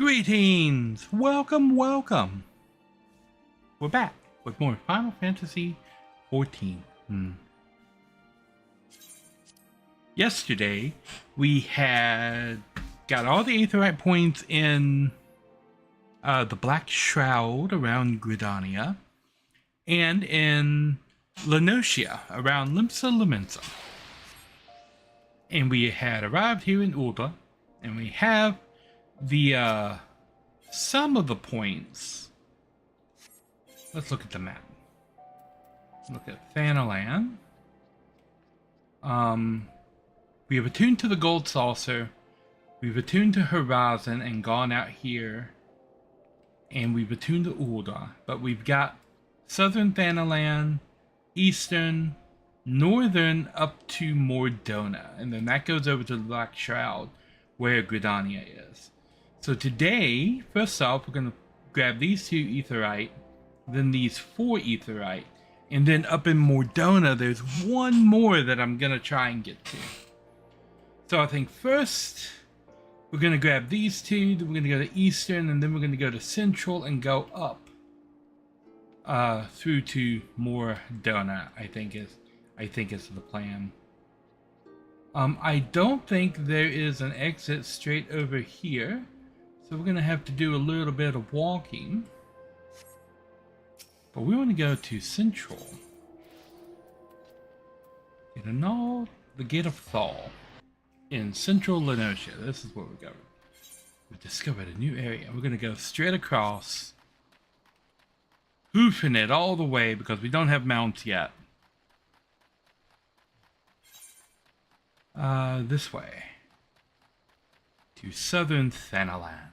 Greetings! Welcome, welcome! We're back with more Final Fantasy XIV. Yesterday, we had got all the Aetherite points in the Black Shroud around Gridania, and in Lenocia around Limsa Lamensa. And we had arrived here in Ulda, and we have the some of the points. Let's look at the map. Let's look at Thanalan. We have attuned to the Gold Saucer. We've attuned to Horizon and gone out here. And we've attuned to Ulda. But we've got Southern Thanalan, Eastern, Northern up to Mordona. And then that goes over to the Black Shroud, where Gridania is. So today, first off, we're going to grab these 2 Aetherite, then these 4 Aetherite, and then up in Mordona, there's one more that I'm going to try and get to. So I think first, we're going to grab these 2, then we're going to go to Eastern, and then we're going to go to Central and go up through to Mordona, I think is the plan. I don't think there is an exit straight over here, so we're going to have to do a little bit of walking. But we want to go to Central. The Gate of Thal in Central Lenocia. This is where we're going. We've discovered a new area. We're going to go straight across, hoofing it all the way because we don't have mounts yet. This way to Southern Thanalan.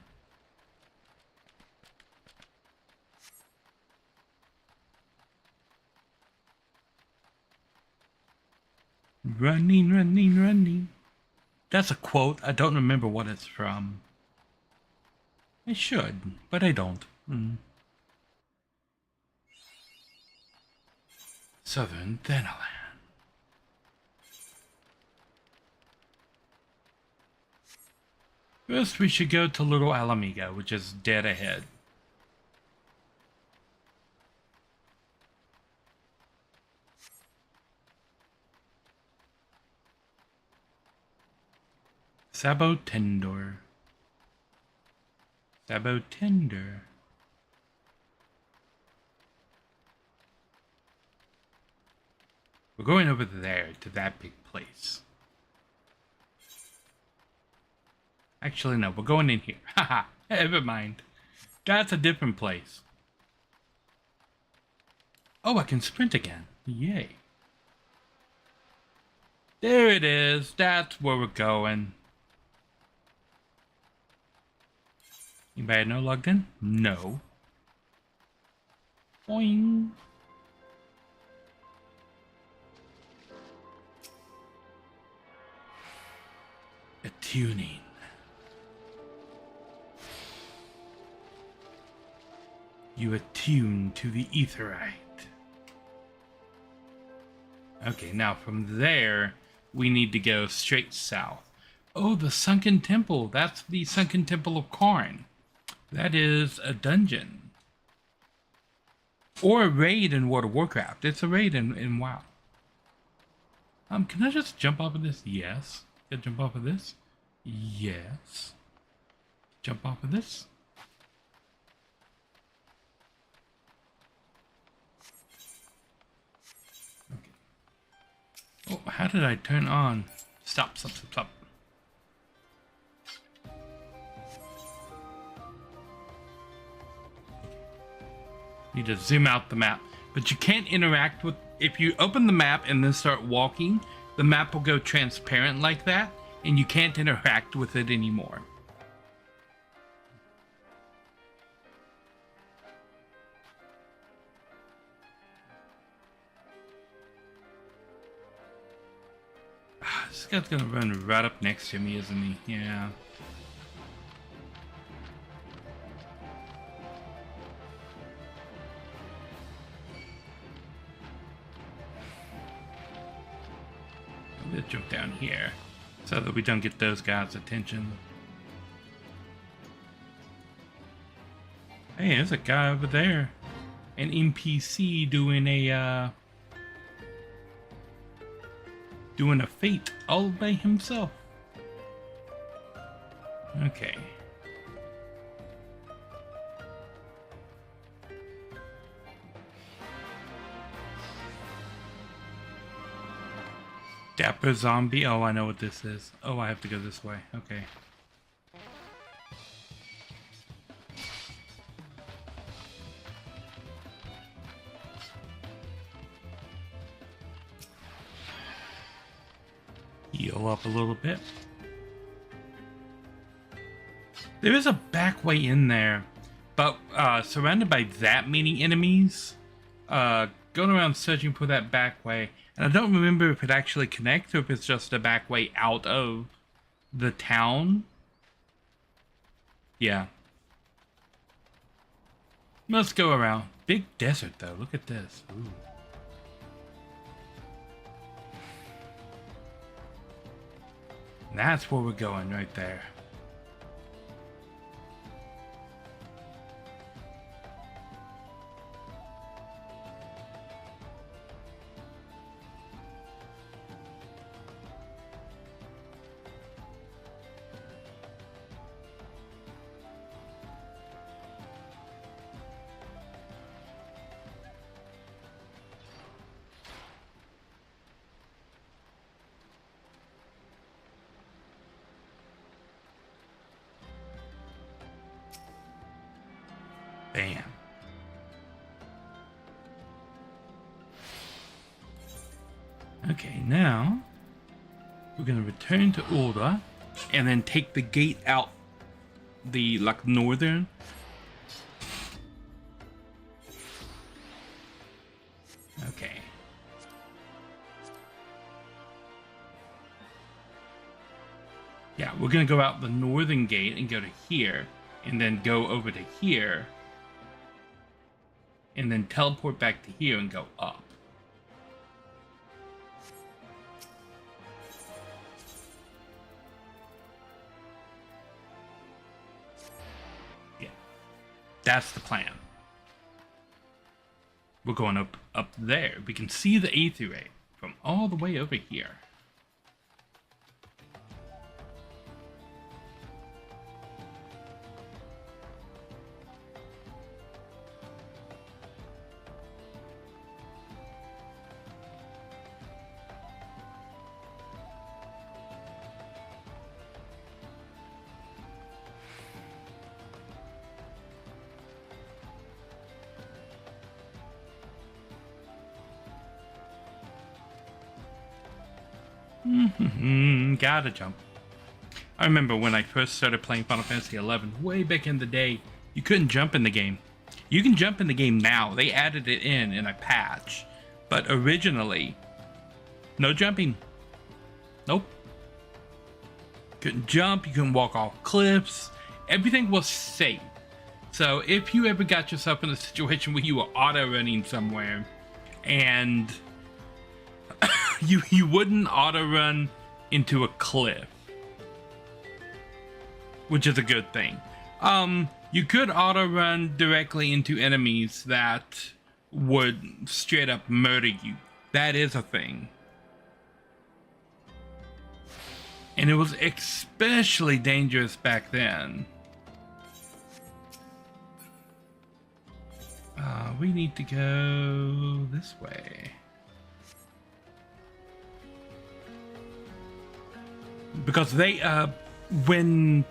Running, running, running. That's a quote. I don't remember what it's from. I should, but I don't. Southern Thanalan. First, we should go to Little Alamiga, which is dead ahead. Sabotender. Sabotender. We're going over there to that big place. Actually, no, we're going in here. Haha, never mind. That's a different place. Oh, I can sprint again. Yay. There it is. That's where we're going. Anybody know logged in? No. Boing. Attuning. You attune to the Aetherite. Okay, now from there, we need to go straight south. Oh, the Sunken Temple. That's the Sunken Temple of Karn. That is a dungeon. Or a raid in World of Warcraft. It's a raid in WoW. Can I just jump off of this? Yes. Can I jump off of this? Yes. Jump off of this? Oh, how did I turn on? Stop. Need to zoom out the map. But you can't interact with... If you open the map and then start walking, the map will go transparent like that, and you can't interact with it anymore. This guy's gonna run right up next to me, isn't he? Yeah. Let's jump down here so that we don't get those guys' attention. Hey, there's a guy over there. An NPC doing a fate all by himself. Okay. Dapper zombie. Oh, I know what this is. Oh, I have to go this way. Okay. Heal up a little bit. There is a back way in there, but surrounded by that many enemies, going around searching for that back way, and I don't remember if it actually connects or if it's just a back way out of the town. Yeah. Let's go around. Big desert though, look at this. Ooh. That's where we're going right there. Bam. Okay, now we're gonna return to order and then take the gate out the like northern. Okay. Yeah, we're gonna go out the northern gate and go to here and then go over to here. And then teleport back to here and go up. Yeah. That's the plan. We're going up there. We can see the Aetheray from all the way over here. Gotta jump. I remember when I first started playing Final Fantasy XI, way back in the day, you couldn't jump in the game. You can jump in the game now. They added it in a patch. But originally, no jumping. Nope. Couldn't jump, you couldn't walk off cliffs. Everything was safe. So if you ever got yourself in a situation where you were auto-running somewhere and you wouldn't auto-run into a cliff, which is a good thing. You could auto-run directly into enemies that would straight up murder you. That is a thing. And it was especially dangerous back then. We need to go this way. Because they, when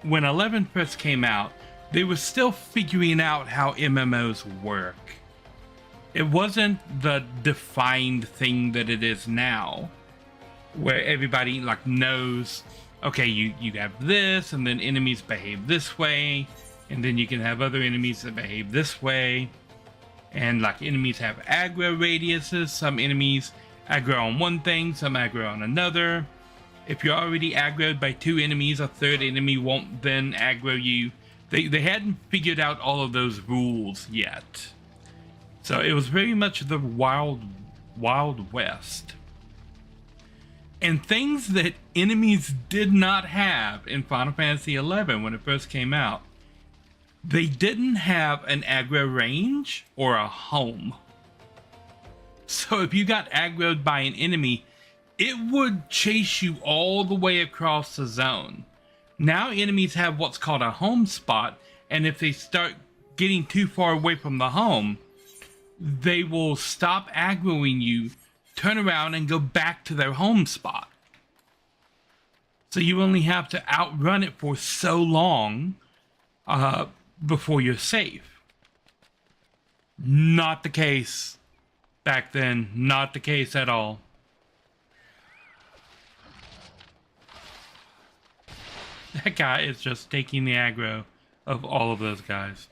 11 first came out, they were still figuring out how MMOs work. It wasn't the defined thing that it is now, where everybody like knows, okay, you have this, and then enemies behave this way, and then you can have other enemies that behave this way, and like enemies have aggro radiuses. Some enemies aggro on one thing, some aggro on another. If you're already aggroed by two enemies, a third enemy won't then aggro you. They hadn't figured out all of those rules yet. So it was very much the Wild West. And things that enemies did not have in Final Fantasy XI when it first came out. they didn't have an aggro range or a home. So if you got aggroed by an enemy, it would chase you all the way across the zone. Now enemies have what's called a home spot, and if they start getting too far away from the home, they will stop aggroing you, turn around, and go back to their home spot. So you only have to outrun it for so long before you're safe. Not the case back then. Not the case at all. That guy is just taking the aggro of all of those guys.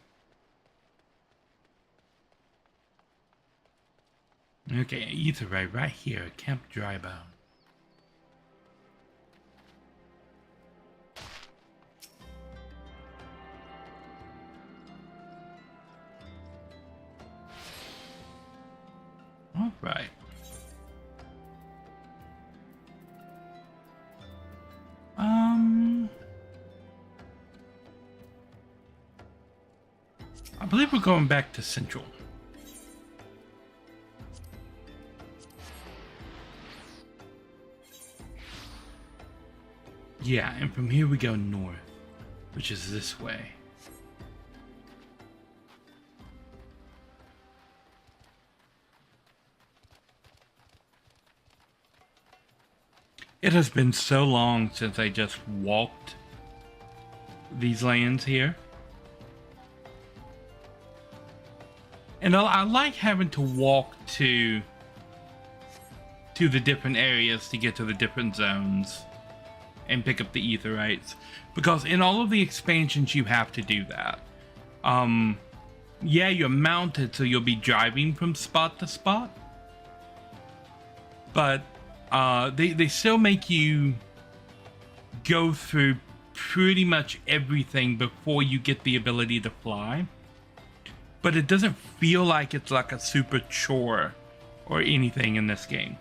Okay, Eorzea right here, Camp Drybone. All right. I believe we're going back to Central. Yeah, and from here we go north, which is this way. It has been so long since I just walked these lands here. And I like having to walk to the different areas to get to the different zones and pick up the Aetherites, because in all of the expansions you have to do that. Yeah, you're mounted, so you'll be driving from spot to spot, but they still make you go through pretty much everything before you get the ability to fly. But it doesn't feel like it's like a super chore or anything in this game.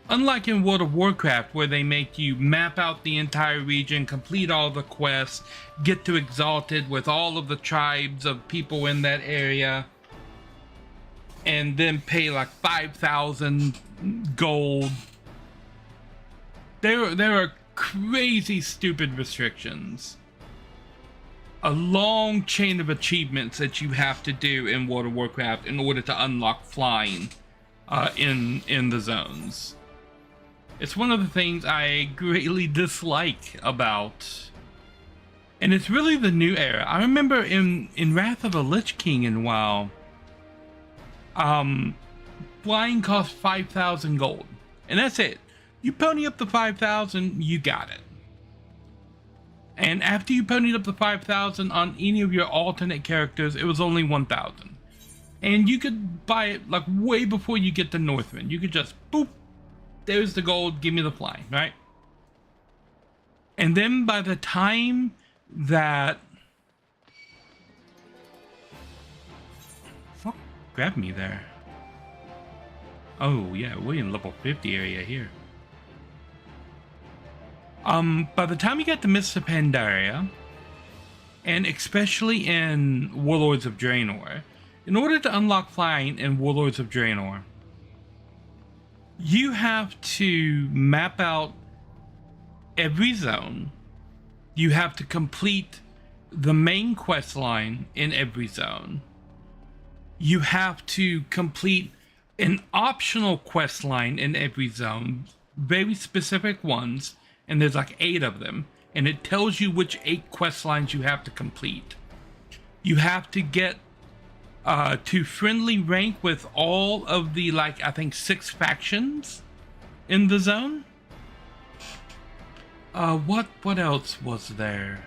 Unlike in World of Warcraft, where they make you map out the entire region, complete all the quests, get to Exalted with all of the tribes of people in that area, and then pay like 5,000 gold. There are crazy stupid restrictions. A long chain of achievements that you have to do in World of Warcraft in order to unlock flying in the zones. It's one of the things I greatly dislike about, and it's really the new era. I remember in Wrath of the Lich King and WoW, flying cost 5,000 gold, and that's it. You pony up the 5,000, you got it. And after you ponied up the 5,000 on any of your alternate characters, it was only 1,000. And you could buy it like way before you get to Northrend. You could just boop, there's the gold, give me the flying, right? And then by the time that... Fuck, grab me there. Oh yeah, we're in level 50 area here. By the time you get to Mists of Pandaria, and especially in Warlords of Draenor, in order to unlock flying in Warlords of Draenor, you have to map out every zone. You have to complete the main quest line in every zone. You have to complete an optional quest line in every zone, very specific ones. And there's like 8 of them, and it tells you which 8 quest lines you have to complete. You have to get to friendly rank with all of the, like, I think 6 factions in the zone. What else was there?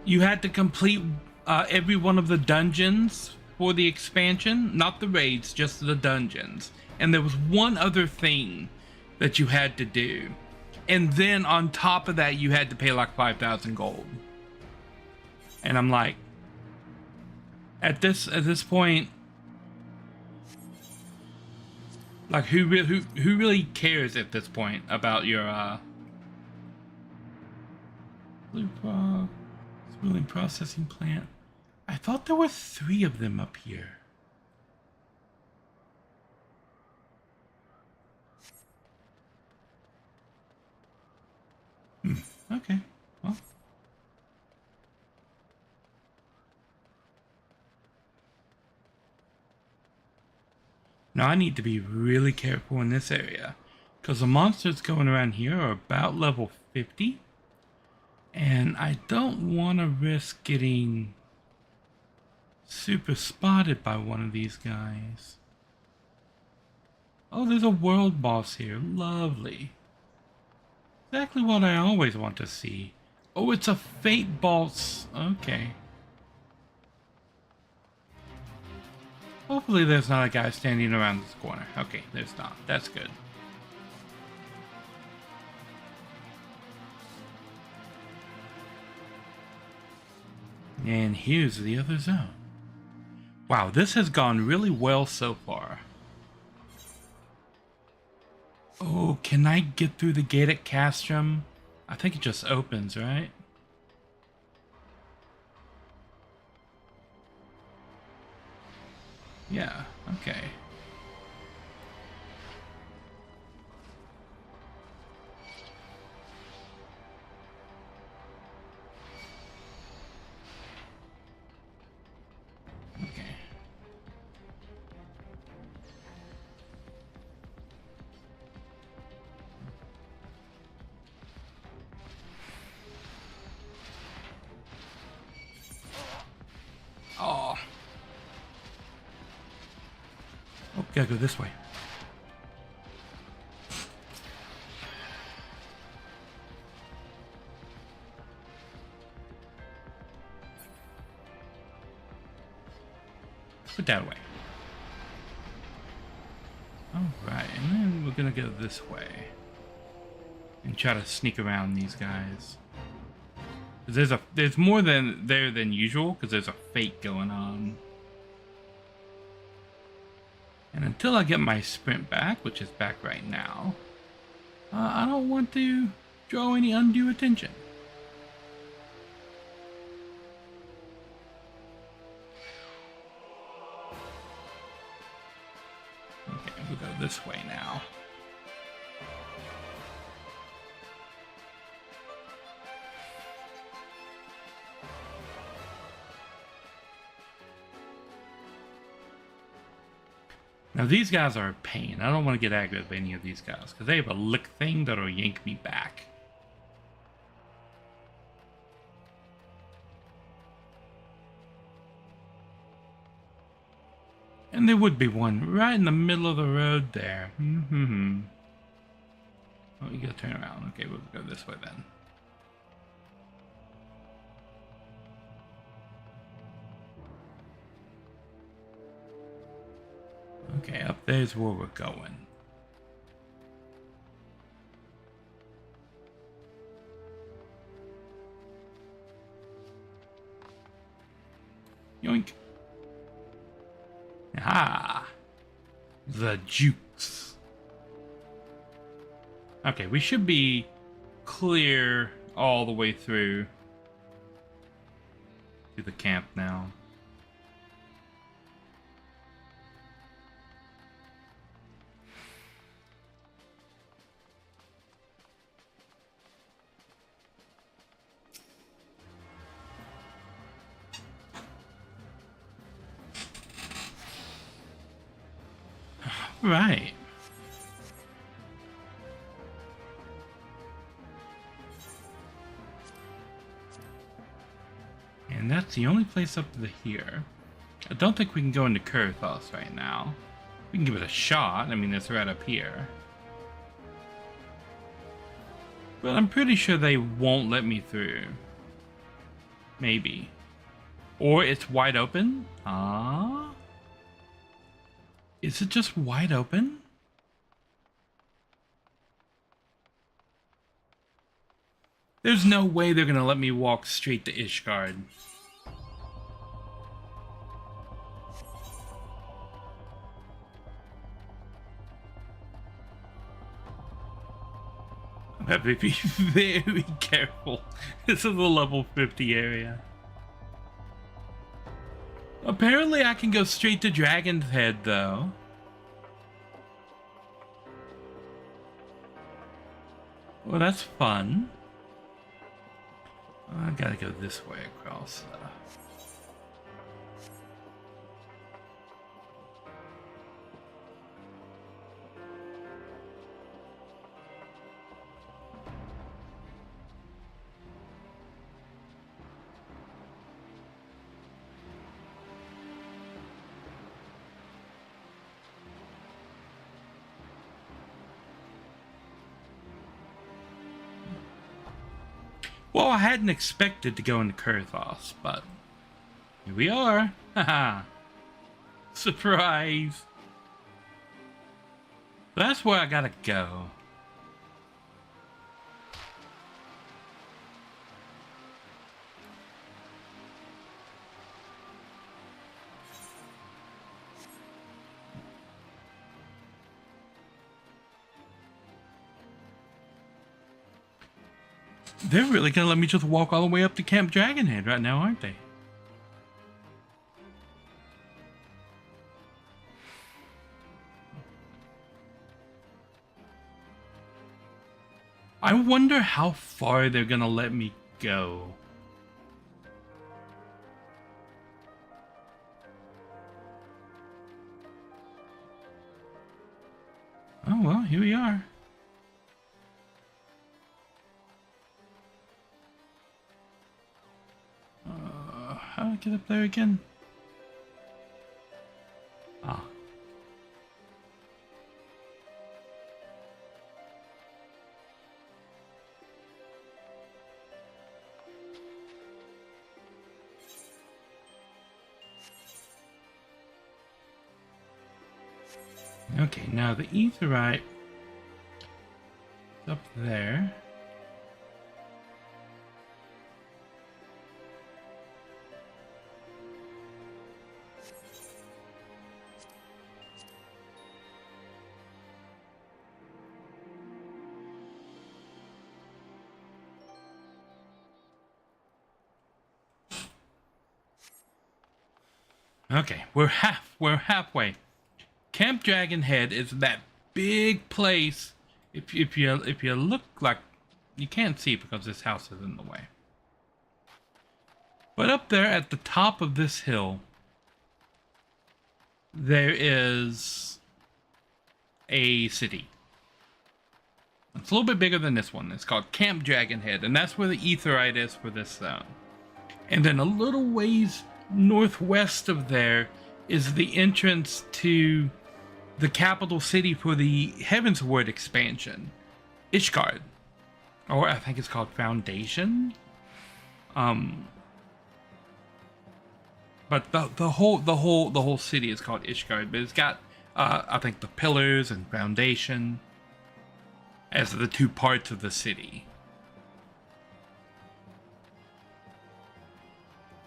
You had to complete every one of the dungeons for the expansion, not the raids, just the dungeons. And there was one other thing that you had to do. And then on top of that, you had to pay like 5,000 gold. And I'm like, at this point, like who really cares at this point about your Blue Pro, Spooling Processing Plant. I thought there were 3 of them up here. Okay, well. Now I need to be really careful in this area, because the monsters going around here are about level 50, and I don't want to risk getting super spotted by one of these guys. Oh, there's a world boss here. Lovely. Exactly what I always want to see. Oh, it's a fate boss. Okay. Hopefully there's not a guy standing around this corner. Okay, there's not. That's good. And here's the other zone. Wow, this has gone really well so far. Oh, can I get through the gate at Castrum? I think it just opens, right? Yeah, okay. Okay. Oh. Oh, gotta go this way. Put that away. Alright, and then we're gonna go this way. And try to sneak around these guys. There's more than usual, because there's a fate going on. And until I get my sprint back, which is back right now, I don't want to draw any undue attention. Okay, we'll go this way now. Now these guys are a pain. I don't want to get aggroed by any of these guys, because they have a lick thing that'll yank me back. And there would be one right in the middle of the road there. Mm-hmm. Oh, you gotta turn around. Okay, we'll go this way then. Okay, up there's where we're going. Yoink. Ah, the jukes. Okay, we should be clear all the way through to the camp now. Right. And that's the only place up to here. I don't think we can go into Kurthos right now. We can give it a shot. I mean, it's right up here. But I'm pretty sure they won't let me through. Maybe. Or it's wide open? Ah? Is it just wide open? There's no way they're gonna let me walk straight to Ishgard. have to be very careful. This is a level 50 area. Apparently I can go straight to Dragon's Head though. Well, that's fun. I gotta go this way across. Well, I hadn't expected to go into Kurthos, but here we are. Haha. Surprise. That's where I gotta go. They're really gonna let me just walk all the way up to Camp Dragonhead right now, aren't they? I wonder how far they're gonna let me go. Oh well, here we are. How do I get up there again? Ah. Okay, now the Aetheryte is up there. Okay, we're halfway. Camp Dragonhead is that big place. If you look, like you can't see because this house is in the way. But up there at the top of this hill, there is a city. It's a little bit bigger than this one. It's called Camp Dragonhead, and that's where the Aetheryte is for this zone. And then a little ways northwest of there is the entrance to the capital city for the Heavensward expansion, Ishgard, or I think it's called Foundation. But the whole city is called Ishgard, but it's got I think the pillars and foundation as the two parts of the city.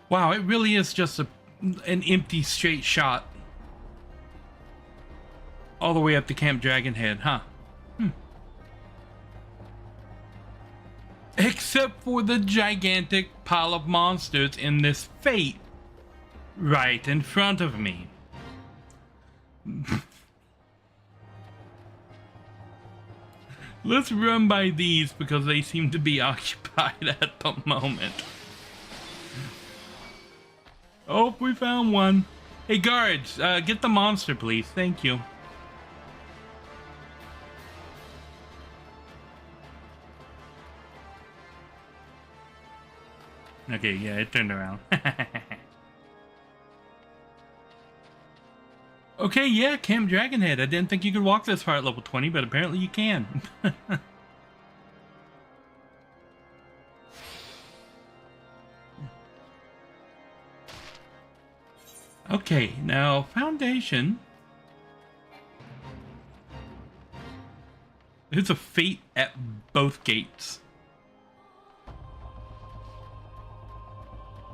Wow, it really is just an empty straight shot all the way up to Camp Dragonhead, huh? Except for the gigantic pile of monsters in this fate right in front of me. Let's run by these because they seem to be occupied at the moment. Oh, we found one. Hey guards, get the monster please, thank you. Okay, yeah, it turned around. Okay, yeah, Camp Dragonhead. I didn't think you could walk this far at level 20, but apparently you can. Okay, now Foundation. There's a fate at both gates.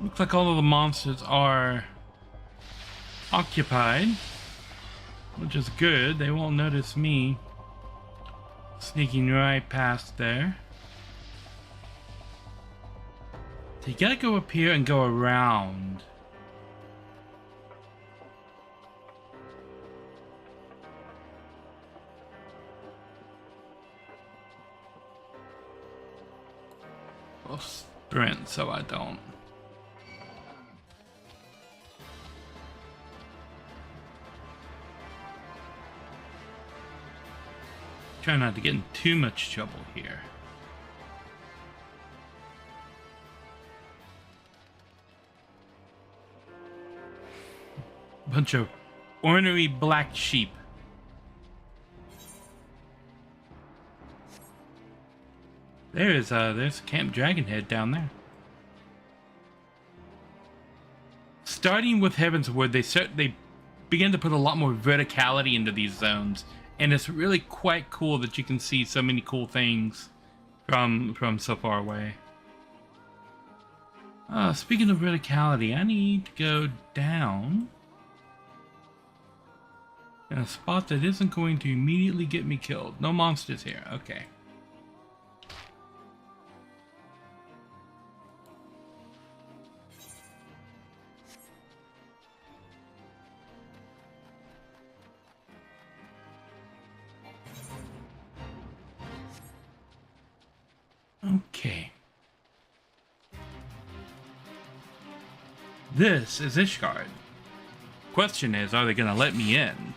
Looks like all of the monsters are occupied, which is good. They won't notice me sneaking right past there. So you gotta go up here and go around. I'll sprint so I don't. Try not to get in too much trouble here. Bunch of ornery black sheep. There's Camp Dragonhead down there. Starting with Heaven's Word, they begin to put a lot more verticality into these zones, and it's really quite cool that you can see so many cool things from so far away. Speaking of verticality, I need to go down in a spot that isn't going to immediately get me killed. No monsters here. Okay. Okay. This is Ishgard. Question is, are they gonna let me in?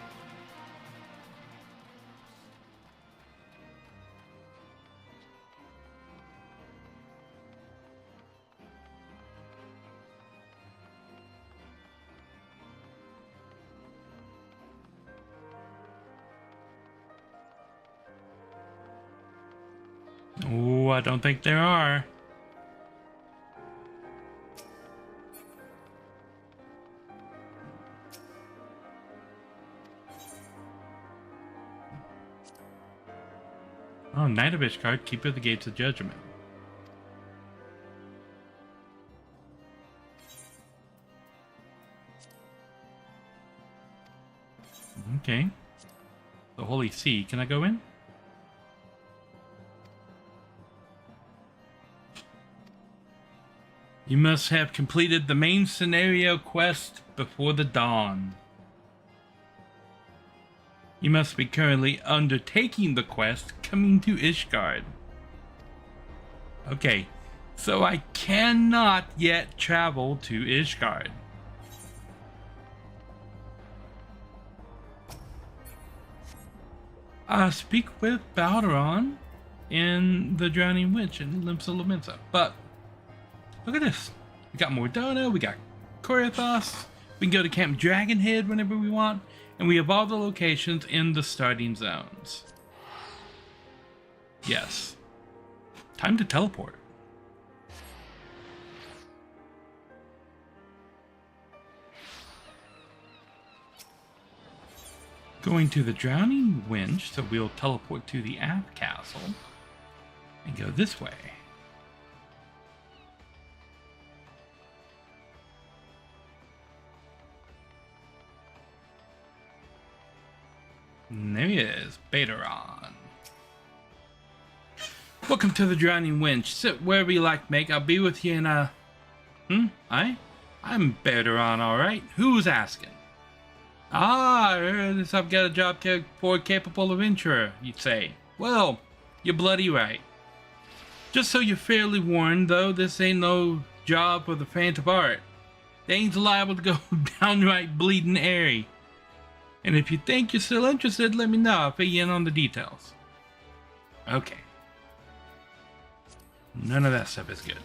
Oh, I don't think there are. Oh, Knight of Ishgard, Keeper of the Gates of Judgment. Okay. The Holy See, can I go in? You must have completed the main scenario quest before the dawn. You must be currently undertaking the quest coming to Ishgard. Okay, so I cannot yet travel to Ishgard. Speak with Balderon in the Drowning Witch in Limsa Lominsa. But look at this. We got Mordona, we got Korathos, we can go to Camp Dragonhead whenever we want, and we have all the locations in the starting zones. Yes. Time to teleport. Going to the Drowning Winch, so we'll teleport to the Aft Castle and go this way. And there he is, Baderon. Welcome to the Drowning Winch. Sit wherever you like, mate. I'll be with you in a... I'm Baderon, alright. Who's asking? Ah, I heard this I've got a job for a capable adventurer, you'd say. Well, you're bloody right. Just so you're fairly warned, though, this ain't no job for the faint of heart. Things liable to go downright bleeding airy. And if you think you're still interested, let me know. I'll fill you in on the details. Okay. None of that stuff is good.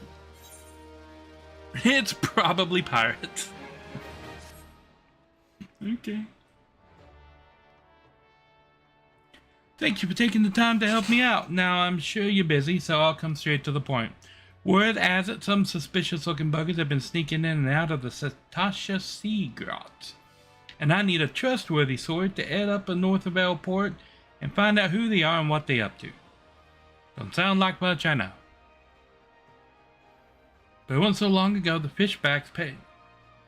It's probably pirates. Okay. Thank you for taking the time to help me out. Now, I'm sure you're busy, so I'll come straight to the point. Word has it some suspicious-looking buggers have been sneaking in and out of the Cetasha Sea Grot. And I need a trustworthy sword to head up north of Elport and find out who they are and what they up to. Don't sound like much, I know. But it wasn't so long ago the Fishbacks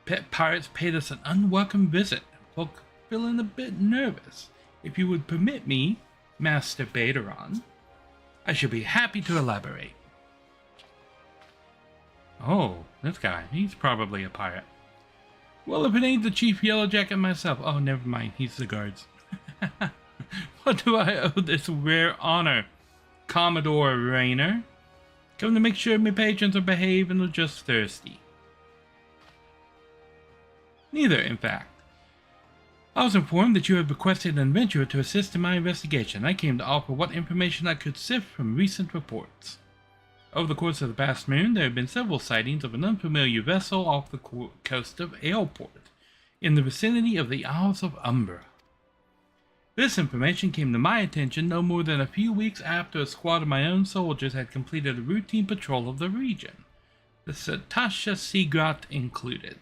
pet pirates paid us an unwelcome visit. Folk feeling a bit nervous. If you would permit me, Master Baderon, I should be happy to elaborate. Oh, this guy. He's probably a pirate. Well, if it ain't the Chief Yellowjacket myself. Oh, never mind. He's the guards. What do I owe this rare honor, Commodore Rainer? Come to make sure my patrons are behaving or just thirsty. Neither, in fact. I was informed that you have requested an adventurer to assist in my investigation. I came to offer what information I could sift from recent reports. Over the course of the past moon, there have been several sightings of an unfamiliar vessel off the coast of Aleport, in the vicinity of the Isles of Umbra. This information came to my attention no more than a few weeks after a squad of my own soldiers had completed a routine patrol of the region, the Satasha Seagrat included.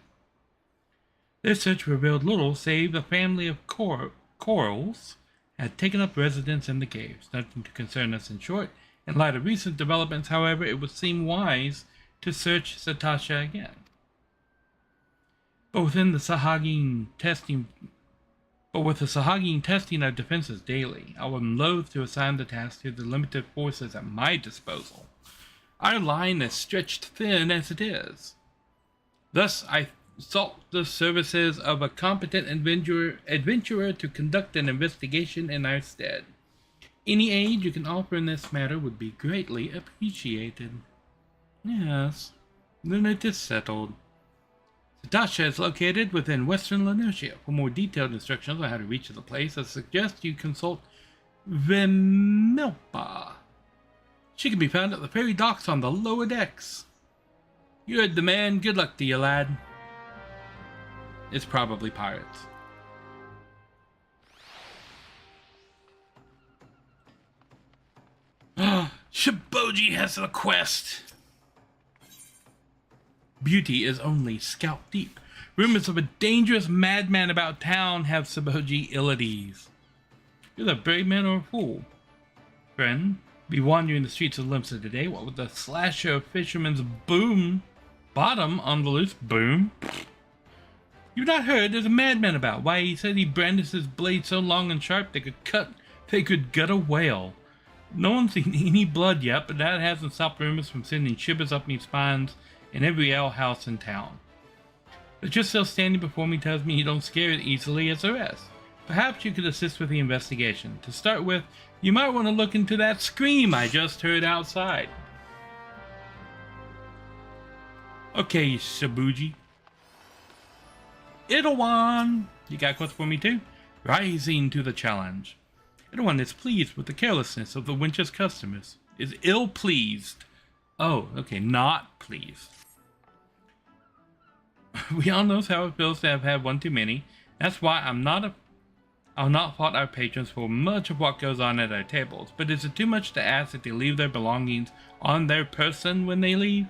Their search revealed little save a family of corals had taken up residence in the caves. Nothing to concern us in short. In light of recent developments, however, it would seem wise to search Satasha again. But with the Sahagin testing our defenses daily, I am loath to assign the task to the limited forces at my disposal. Our line is stretched thin as it is. Thus, I sought the services of a competent adventurer to conduct an investigation in our stead. Any aid you can offer in this matter would be greatly appreciated. Yes, then it is settled. Satasha is located within western Lanertia. For more detailed instructions on how to reach the place, I suggest you consult Vemilpa. She can be found at the ferry docks on the lower decks. You heard the man. Good luck to you, lad. It's probably pirates. Shiboji has a quest. Beauty is only scalp deep. Rumors of a dangerous madman about town have Shiboji ill at ease. You're a brave man or a fool. Friend, be wandering the streets of Limsa today, what with the slasher of fisherman's bottom on the loose boom. You've not heard there's a madman about. Why, he said he brandished his blade so long and sharp they could gut a whale. No one's seen any blood yet, but that hasn't stopped rumors from sending shivers up me spines in every alehouse in town. The just still standing before me tells me you don't scare it easily as the rest. Perhaps you could assist with the investigation. To start with, you might want to look into that scream I just heard outside. Okay, Shibuji. Idawan! You got a quest for me too? Rising to the challenge. Idawan is pleased with the carelessness of the Winch's customers. Is ill-pleased. Oh, okay, not pleased. We all know how it feels to have had one too many. That's why I'll not fault our patrons for much of what goes on at our tables. But is it too much to ask that they leave their belongings on their person when they leave?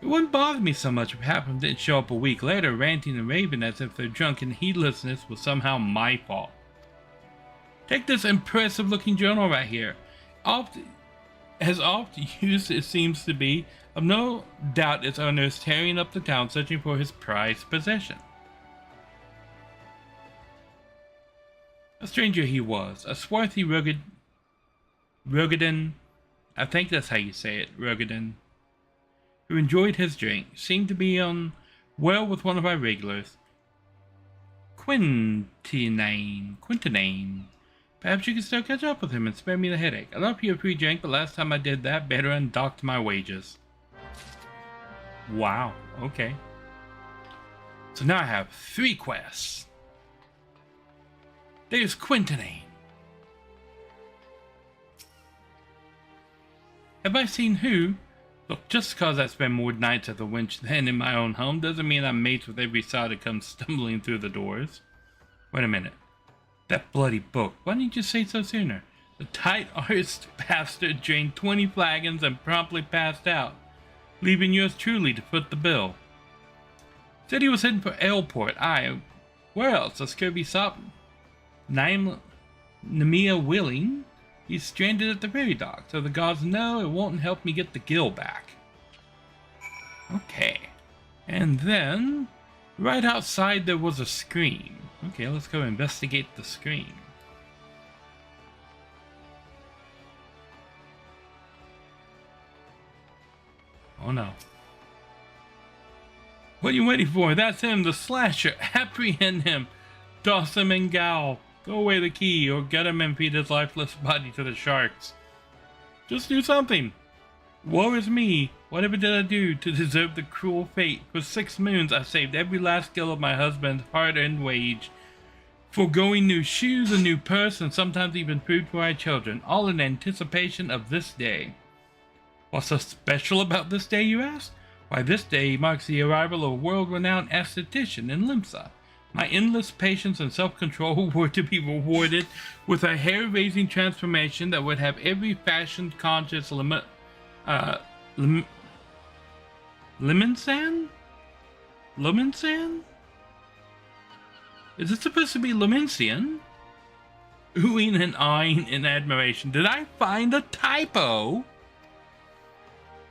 It wouldn't bother me so much if half of them didn't show up a week later ranting and raving as if their drunken heedlessness was somehow my fault. Take this impressive looking journal right here. As oft used it seems to be, of no doubt its owner is tearing up the town searching for his prized possession. A stranger he was, a swarthy Rogadan, I think that's how you say it, Rogadan, who enjoyed his drink, seemed to be on well with one of our regulars. Quintinane. Perhaps you can still catch up with him and spare me the headache. I'd offer you a free drink, but last time I did that, Veteran docked my wages. Wow, okay. So now I have 3 quests. There's Quintinane. Have I seen who? Look, just because I spend more nights at the Winch than in my own home doesn't mean I'm mates with every sow that comes stumbling through the doors. Wait a minute. That bloody book. Why didn't you say so sooner? The tight-arsed bastard drained 20 flagons and promptly passed out, leaving yours truly to foot the bill. Said he was heading for Aleport. Where else? A scurvy sop? Nemia willing? He's stranded at the ferry dock, so the gods know it won't help me get the gill back. Okay. And then, right outside there was a scream. Okay, let's go investigate the scream. Oh no. What are you waiting for? That's him, the slasher. Apprehend him. Toss him in Gal. Throw away the key or get him and feed his lifeless body to the sharks. Just do something. Woe is me. Whatever did I do to deserve the cruel fate? For 6 moons I saved every last gill of my husband's hard-earned wage, foregoing new shoes, a new purse, and sometimes even food for our children, all in anticipation of this day. What's so special about this day, you ask? Why, this day marks the arrival of a world-renowned aesthetician in Limsa. My endless patience and self-control were to be rewarded with a hair-raising transformation that would have every fashion-conscious Lemonsan? Is it supposed to be Lemensian? Oohing and eyeing in admiration. Did I find a typo?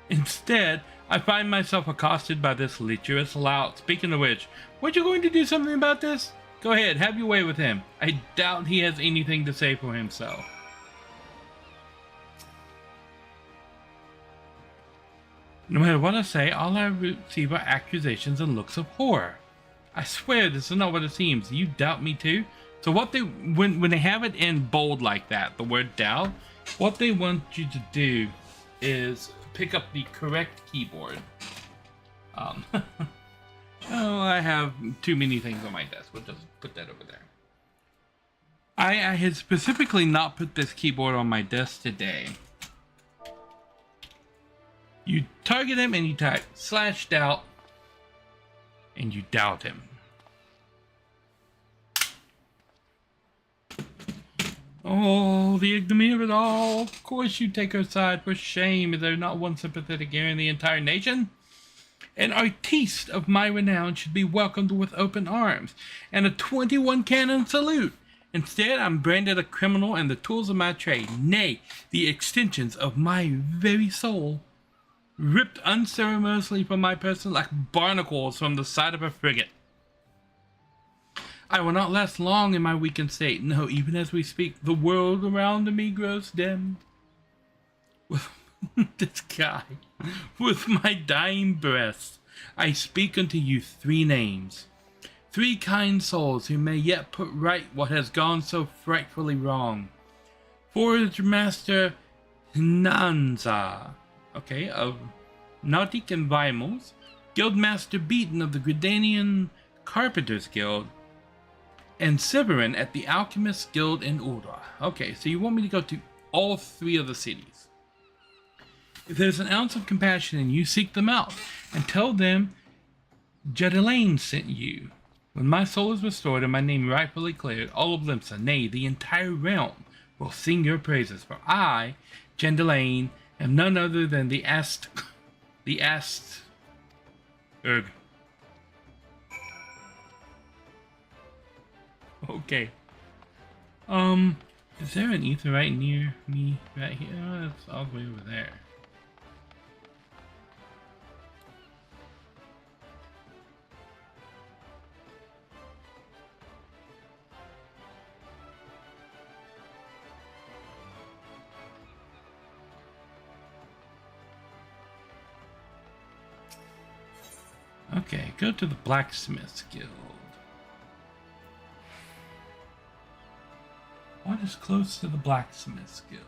Instead, I find myself accosted by this lecherous lout. Speaking of which, weren't you going to do something about this? Go ahead, have your way with him. I doubt he has anything to say for himself. No matter what I say, all I receive are accusations and looks of horror. I swear this is not what it seems. You doubt me too? So what they, when they have it in bold like that, the word doubt, what they want you to do is pick up the correct keyboard. Oh, I have too many things on my desk. We'll just put that over there. I had specifically not put this keyboard on my desk today. You target him and you type /doubt and you doubt him. Oh, the ignominy of it all. Of course you take her side. For shame, is there not one sympathetic ear in the entire nation? An artiste of my renown should be welcomed with open arms and a 21 cannon salute. Instead, I'm branded a criminal and the tools of my trade, nay, the extensions of my very soul, ripped unceremoniously from my person like barnacles from the side of a frigate. I will not last long in my weakened state. No, even as we speak, the world around me grows dim. With this guy, with my dying breath, I speak unto you 3 names. 3 kind souls who may yet put right what has gone so frightfully wrong. Forge Master Nanza, okay, of Nautic and Vimals, Guildmaster Beaton of the Gridanian Carpenters Guild, and Severin at the Alchemist's Guild in Ulra. Okay, so you want me to go to all 3 of the cities. If there's an ounce of compassion in you, seek them out, and tell them Jedelaine sent you. When my soul is restored and my name rightfully cleared, all of Limsa, nay, the entire realm, will sing your praises, for I, Jedelaine, am none other than the Okay. Is there an ether right near me right here? Oh, it's all the way over there. Okay, go to the Blacksmith's Guild. What is close to the Blacksmith's Guild?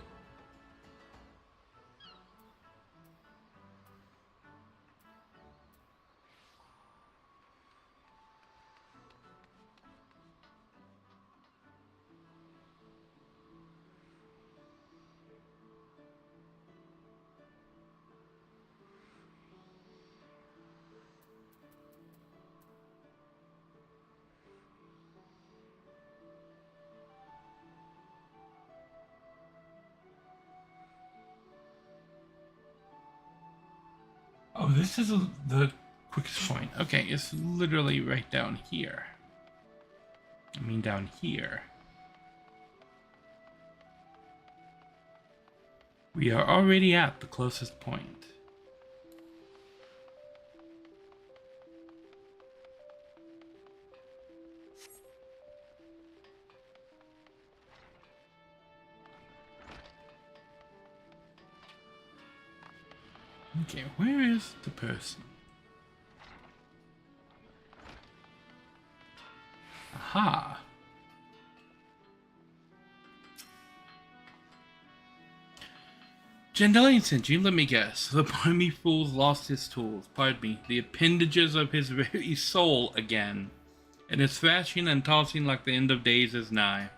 Oh, this is the quickest point. Okay, it's literally right down here. I mean down here. We are already at the closest point. Okay, where is the person? Aha. Jandalian sent you, let me guess. The balmy fool's lost his tools, pardon me, the appendages of his very soul again, and is thrashing and tossing like the end of days is nigh.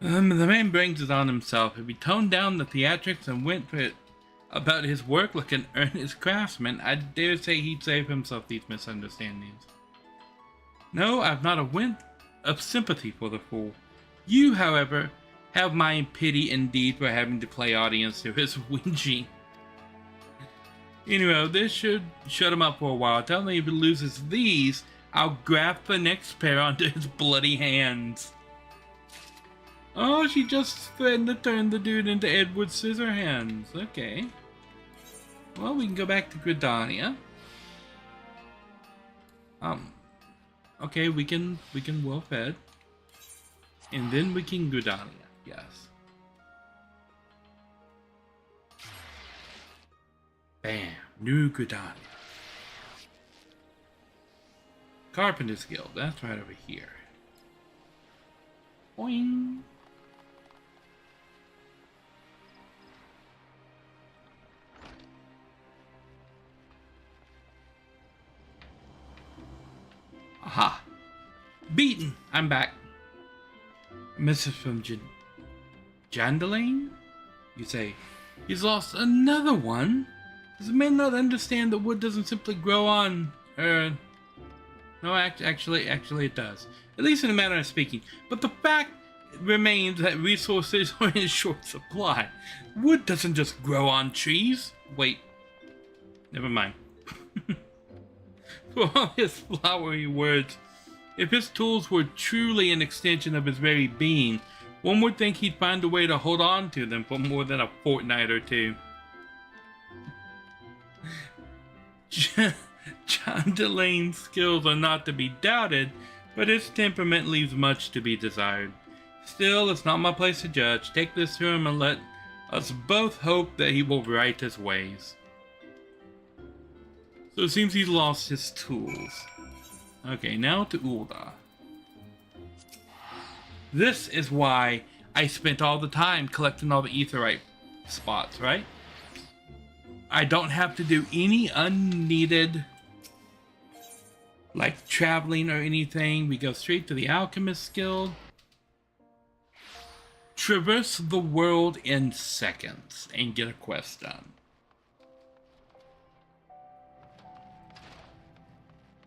The man brings it on himself. If he toned down the theatrics and went for it about his work like an earnest craftsman, I dare say he'd save himself these misunderstandings. No, I've not a whit of sympathy for the fool. You, however, have my pity indeed for having to play audience to his whinging. Anyway, this should shut him up for a while. Tell me if he loses these, I'll graft the next pair onto his bloody hands. Oh, she just threatened to turn the dude into Edward Scissorhands. Okay. Well, we can go back to Gridania. Okay, we can well fed. And then we can Gridania, yes. Bam, new Gridania. Carpenter's Guild, that's right over here. Boing. Aha! Beaten! I'm back. A message from Jandalian? You say, he's lost another one? Does the man not understand that wood doesn't simply grow on, no, actually it does. At least in a manner of speaking. But the fact remains that resources are in short supply. Wood doesn't just grow on trees. Wait. Never mind. For all his flowery words, if his tools were truly an extension of his very being, one would think he'd find a way to hold on to them for more than a fortnight or two. John Delane's skills are not to be doubted, but his temperament leaves much to be desired. Still, it's not my place to judge. Take this to him and let us both hope that he will right his ways. So it seems he's lost his tools. Okay, now to Ulda. This is why I spent all the time collecting all the aetheryte spots, right? I don't have to do any unneeded, like, traveling or anything. We go straight to the Alchemist Guild. Traverse the world in seconds and get a quest done.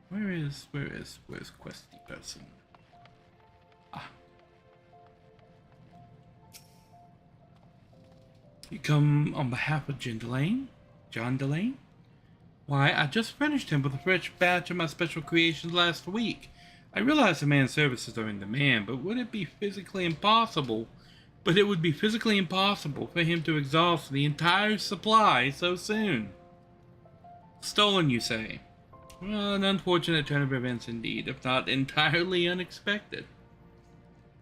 Where's questy person? Ah. You come on behalf of John Delane? Why, I just finished him with a fresh batch of my special creations last week. I realize the man's services are in demand, but would it be physically impossible? But it would be physically impossible for him to exhaust the entire supply so soon. Stolen, you say? Well, an unfortunate turn of events indeed, if not entirely unexpected.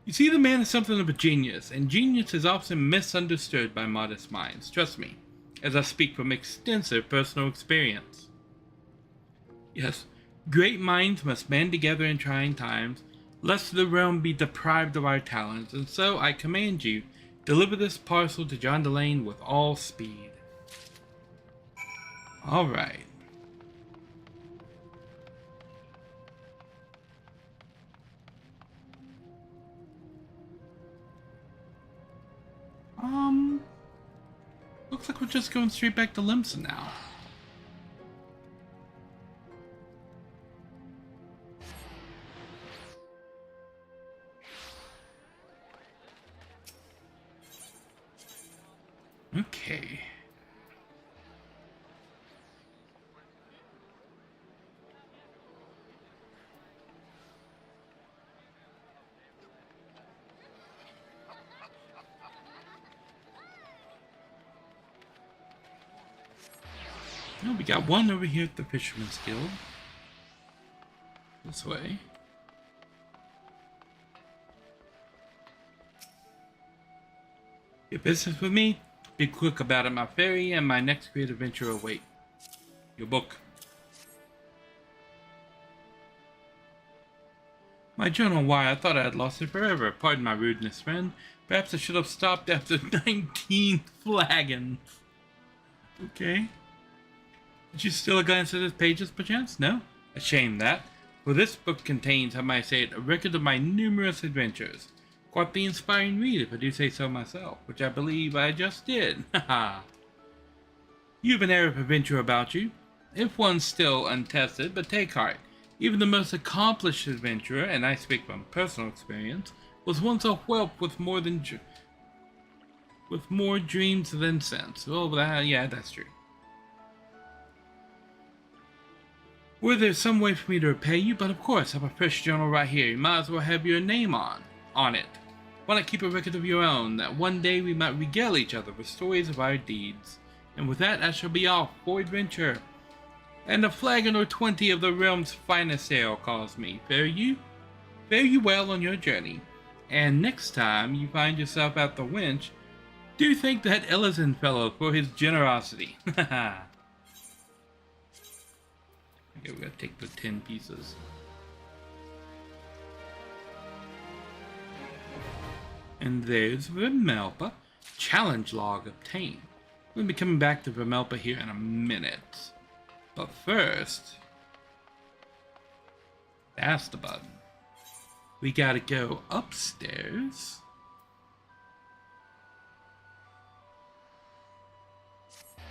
You see, the man is something of a genius, and genius is often misunderstood by modest minds. Trust me, as I speak from extensive personal experience. Yes, great minds must band together in trying times, lest the realm be deprived of our talents, and so I command you, deliver this parcel to John Delane with all speed. Alright. Looks like we're just going straight back to Limsa now. Okay. Oh, we got one over here at the Fisherman's Guild. This way. Your business with me? Be quick about it, my fairy, and my next great adventure await. Your book. My journal, why? I thought I had lost it forever. Pardon my rudeness, friend. Perhaps I should have stopped after 19 flagons. Okay. Did you steal a glance at his pages, perchance? No? A shame that. For this book contains, how might I say it, a record of my numerous adventures. Quite the inspiring read, if I do say so myself, which I believe I just did. Haha. You have an air of adventure about you, if one still untested, but take heart. Even the most accomplished adventurer, and I speak from personal experience, was once a whelp with more dreams than sense. Well, yeah, that's true. Were there some way for me to repay you? But of course, I have a fresh journal right here. You might as well have your name on it. Why not keep a record of your own, that one day we might regale each other with stories of our deeds? And with that, I shall be off for adventure. And a flagon or 20 of the realm's finest ale calls me. Fare you well on your journey. And next time you find yourself at the Winch, do thank that Ellison fellow for his generosity. Haha. Okay, we're gonna take the 10 pieces. And there's Vermelpa. Challenge log obtained. We'll be coming back to Vermelpa here in a minute. But first, that's the button. We gotta go upstairs.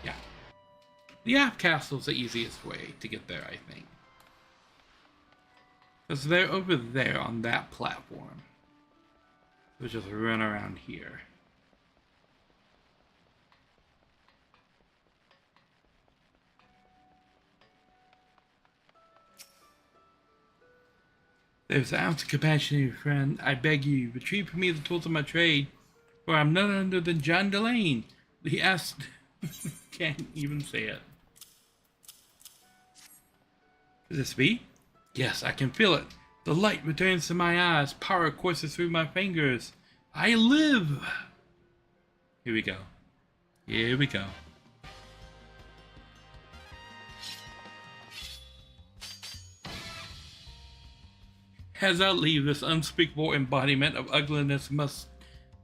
Yeah. The app castle's the easiest way to get there, I think. Because they're over there on that platform. We'll just run around here. There's an ounce of compassion, friend. I beg you, retrieve for me the tools of my trade, for I'm none other than John Delane. He asked... Can't even say it. Could this be? Yes, I can feel it. The light returns to my eyes. Power courses through my fingers. I live! Here we go. Here we go. As I leave, this unspeakable embodiment of ugliness must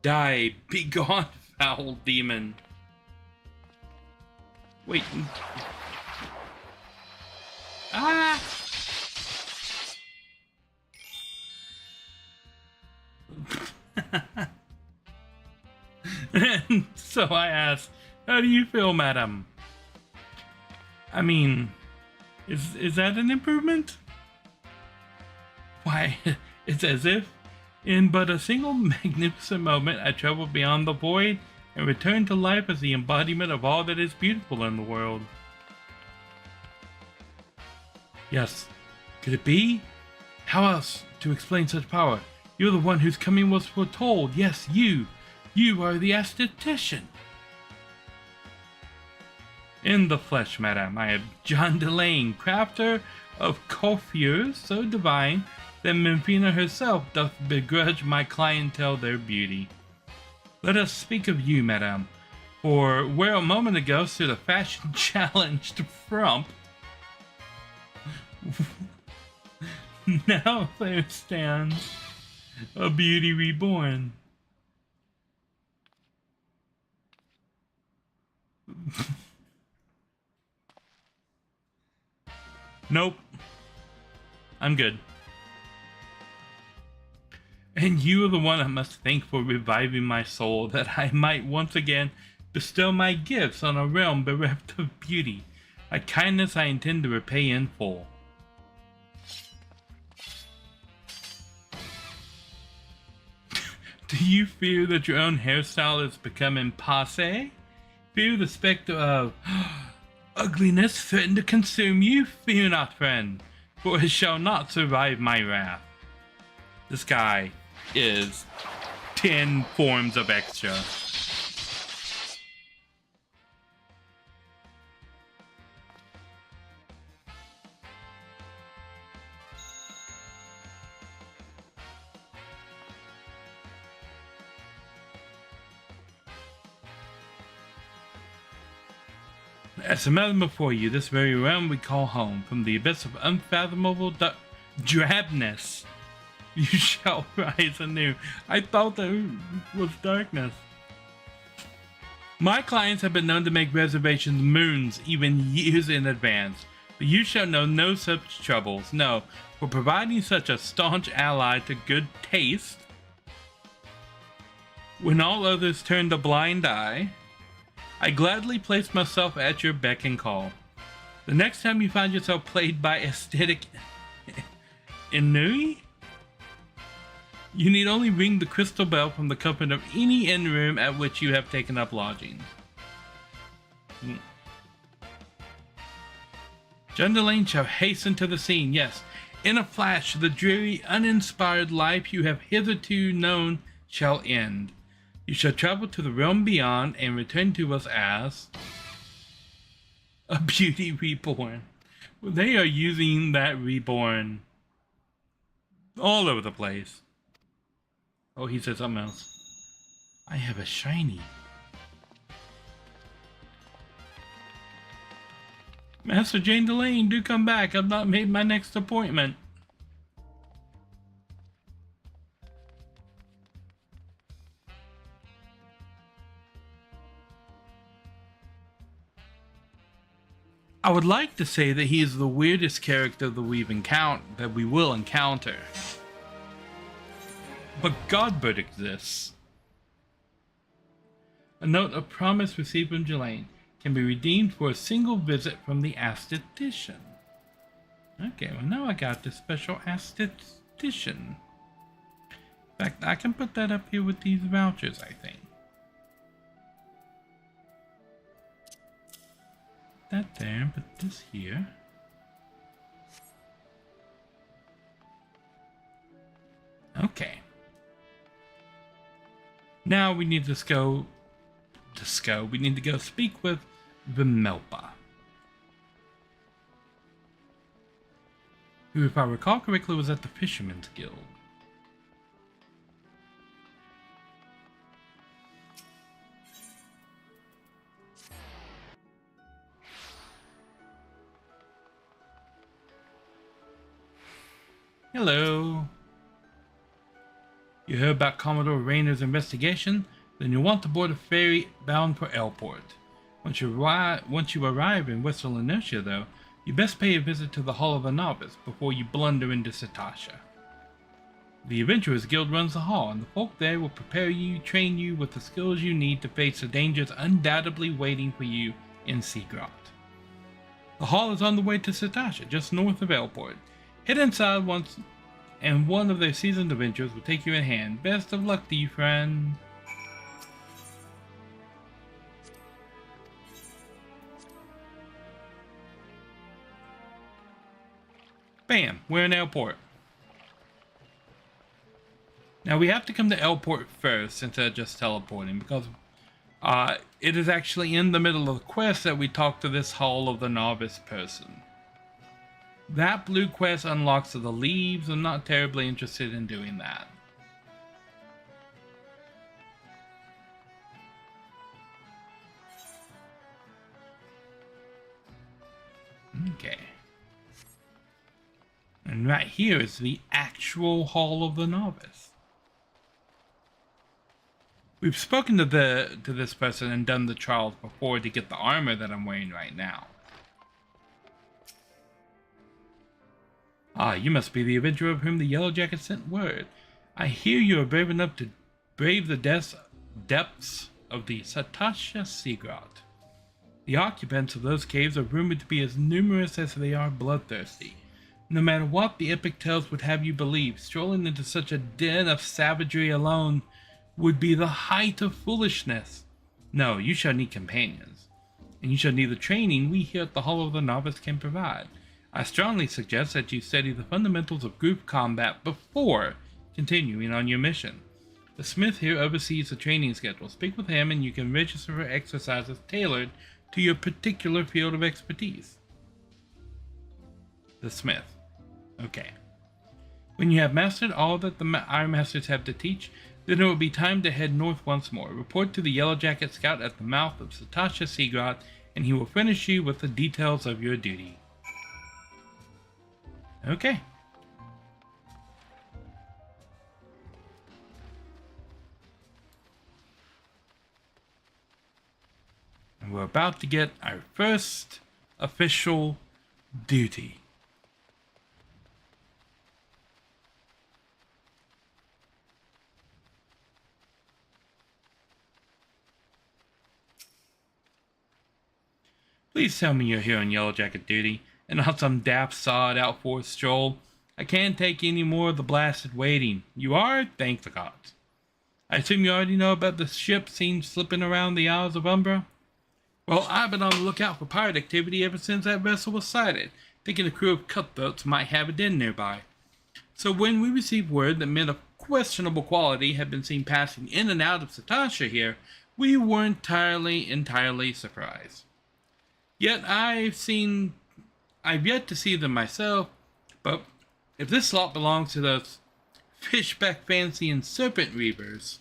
die. Be gone, foul demon. Wait. Ah! And so I asked, how do you feel, madam? I mean, is that an improvement? Why, it's as if, in but a single magnificent moment, I traveled beyond the void and returned to life as the embodiment of all that is beautiful in the world. Yes, could it be? How else to explain such power? You're the one whose coming was foretold. Yes, you. You are the aesthetician. In the flesh, madam, I am John Delane, crafter of coiffures so divine that Memphina herself doth begrudge my clientele their beauty. Let us speak of you, madam, for where a moment ago stood a fashion-challenged frump, now there stands a beauty reborn. Nope. I'm good. And you are the one I must thank for reviving my soul, that I might once again bestow my gifts on a realm bereft of beauty, a kindness I intend to repay in full. Do you fear that your own hairstyle is becoming passé? Fear the specter of ugliness threaten to consume you? Fear not, friend, for it shall not survive my wrath. This guy is 10 forms of extra. As a matter before you, this very realm we call home, from the abyss of unfathomable drabness You shall rise anew. I thought that was darkness. My clients have been known to make reservations moons, even years in advance. But you shall know no such troubles. No, for providing such a staunch ally to good taste, when all others turned a blind eye, I gladly place myself at your beck and call. The next time you find yourself played by aesthetic ennui, you need only ring the crystal bell from the comfort of any inn room at which you have taken up lodgings. John Delane shall hasten to the scene, yes, in a flash the dreary, uninspired life you have hitherto known shall end. You shall travel to the realm beyond and return to us as a beauty reborn. They are using that reborn all over the place. Oh, he said something else. I have a shiny. Master Jane Delane, do come back. I've not made my next appointment. I would like to say that he is the weirdest character that we will encounter. But Godbird exists. A note of promise received from Jelaine can be redeemed for a single visit from the aesthetician. Okay, well now I got this special aesthetician. In fact, I can put that up here with these vouchers, I think. That there, put this here. Okay. Now we need to go. We need to go speak with Vimelpa, who, if I recall correctly, was at the Fisherman's Guild. Hello. You heard about Commodore Rayner's investigation? Then you'll want to board a ferry bound for Elport. Once you arrive in Western Inertia, though, you best pay a visit to the Hall of the Novice before you blunder into Satasha. The Adventurers Guild runs the hall, and the folk there will train you with the skills you need to face the dangers undoubtedly waiting for you in Seagrot. The hall is on the way to Satasha, just north of Elport. Head inside once, and one of their seasoned adventurers will take you in hand. Best of luck to you, friend. Bam, we're in Elport. Now we have to come to Elport first instead of just teleporting, because it is actually in the middle of the quest that we talk to this Hall of the Novice person. That blue quest unlocks the leaves. I'm not terribly interested in doing that. Okay. And right here is the actual Hall of the Novice. We've spoken to this person and done the trials before to get the armor that I'm wearing right now. Ah, you must be the adventurer of whom the Yellow Jacket sent word. I hear you are brave enough to brave the depths of the Satasha Seagrot. The occupants of those caves are rumored to be as numerous as they are bloodthirsty. No matter what the epic tales would have you believe, strolling into such a den of savagery alone would be the height of foolishness. No, you shall need companions, and you shall need the training we here at the Hall of the Novice can provide. I strongly suggest that you study the fundamentals of group combat before continuing on your mission. The smith here oversees the training schedule. Speak with him and you can register for exercises tailored to your particular field of expertise. The smith. Okay. When you have mastered all that the Iron Masters have to teach, then it will be time to head north once more. Report to the Yellow Jacket Scout at the mouth of Satasha Seagrot, and he will furnish you with the details of your duty. Okay. we're about to get our first official duty. Please tell me you're here on Yellow Jacket duty, and not some daft sawed out forced stroll. I can't take any more of the blasted waiting. You are? Thank the gods. I assume you already know about the ship seen slipping around the Isles of Umbra? Well, I've been on the lookout for pirate activity ever since that vessel was sighted, thinking a crew of cutthroats might have a den nearby. So when we received word that men of questionable quality had been seen passing in and out of Satasha here, we were entirely surprised. Yet I've yet to see them myself, but if this slot belongs to those fishback fancy and serpent reavers,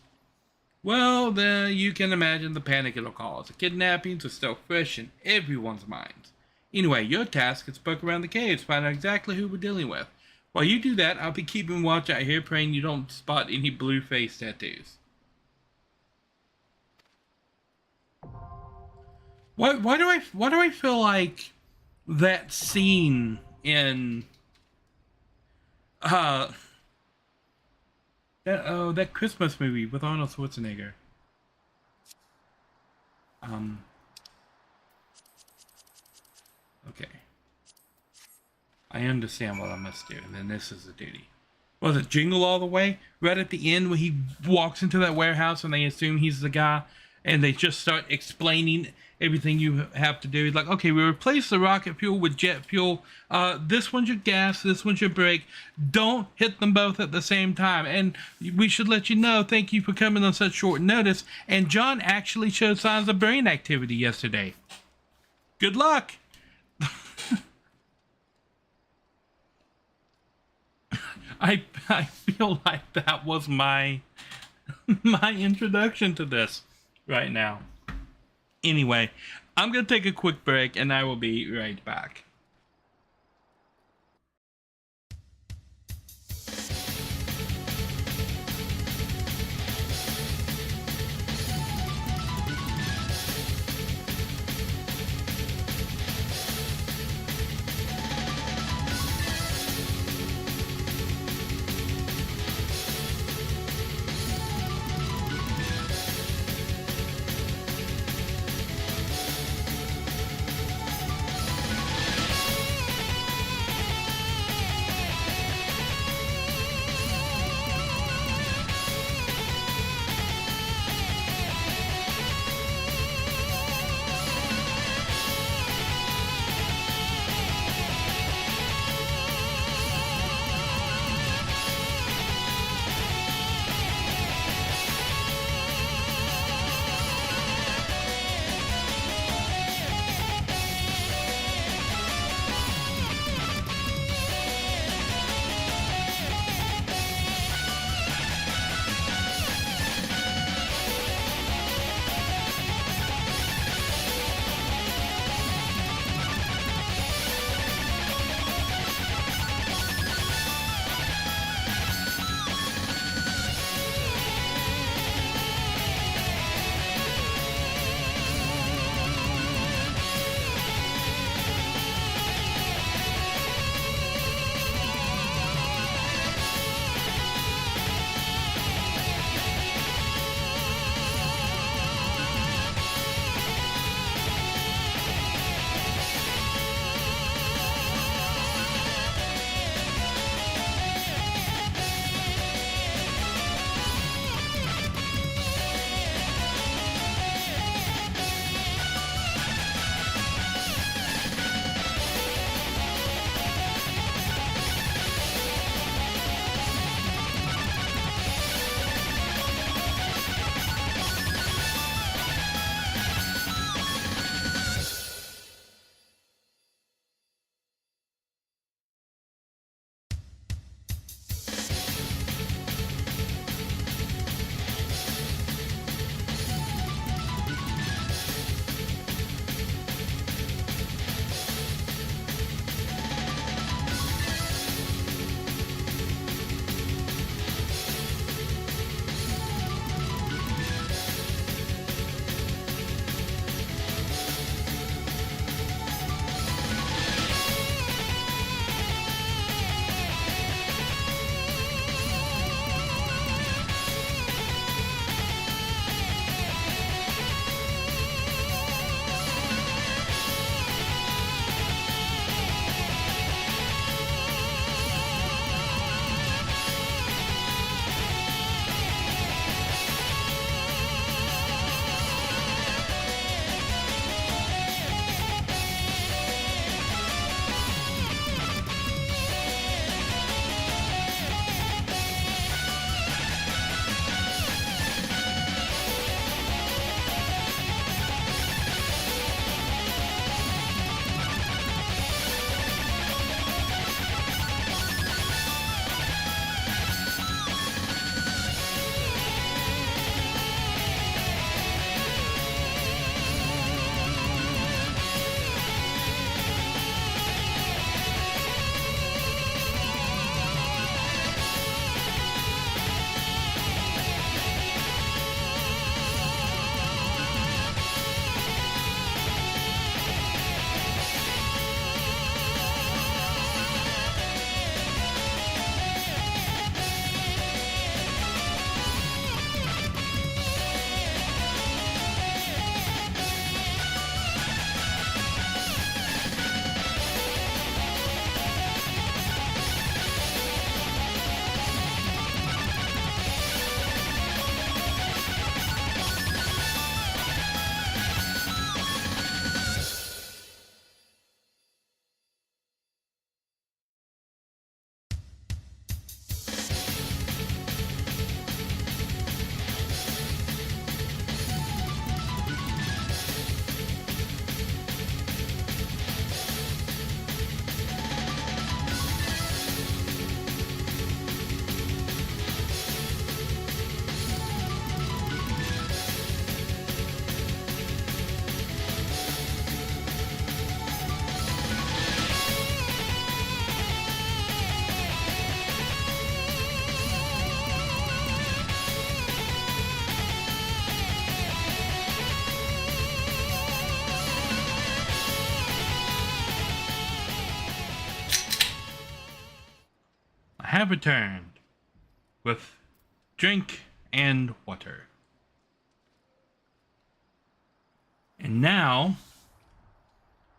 well, then you can imagine the panic it'll cause. The kidnappings are still fresh in everyone's minds. Anyway, your task is to poke around the caves, find out exactly who we're dealing with. While you do that, I'll be keeping watch out here, praying you don't spot any blue face tattoos. Why do I feel like that scene in that Christmas movie with Arnold Schwarzenegger? Okay. I understand what I must do, and then this is the duty. Was it Jingle All the Way? Right at the end when he walks into that warehouse and they assume he's the guy, and they just start explaining everything you have to do. Like, okay, we replace the rocket fuel with jet fuel. This one's your gas, this one's your brake. Don't hit them both at the same time. And we should let you know, thank you for coming on such short notice. And John actually showed signs of brain activity yesterday. Good luck. I feel like that was my introduction to this right now. Anyway, I'm going to take a quick break and I will be right back. have returned with drink and water. And now,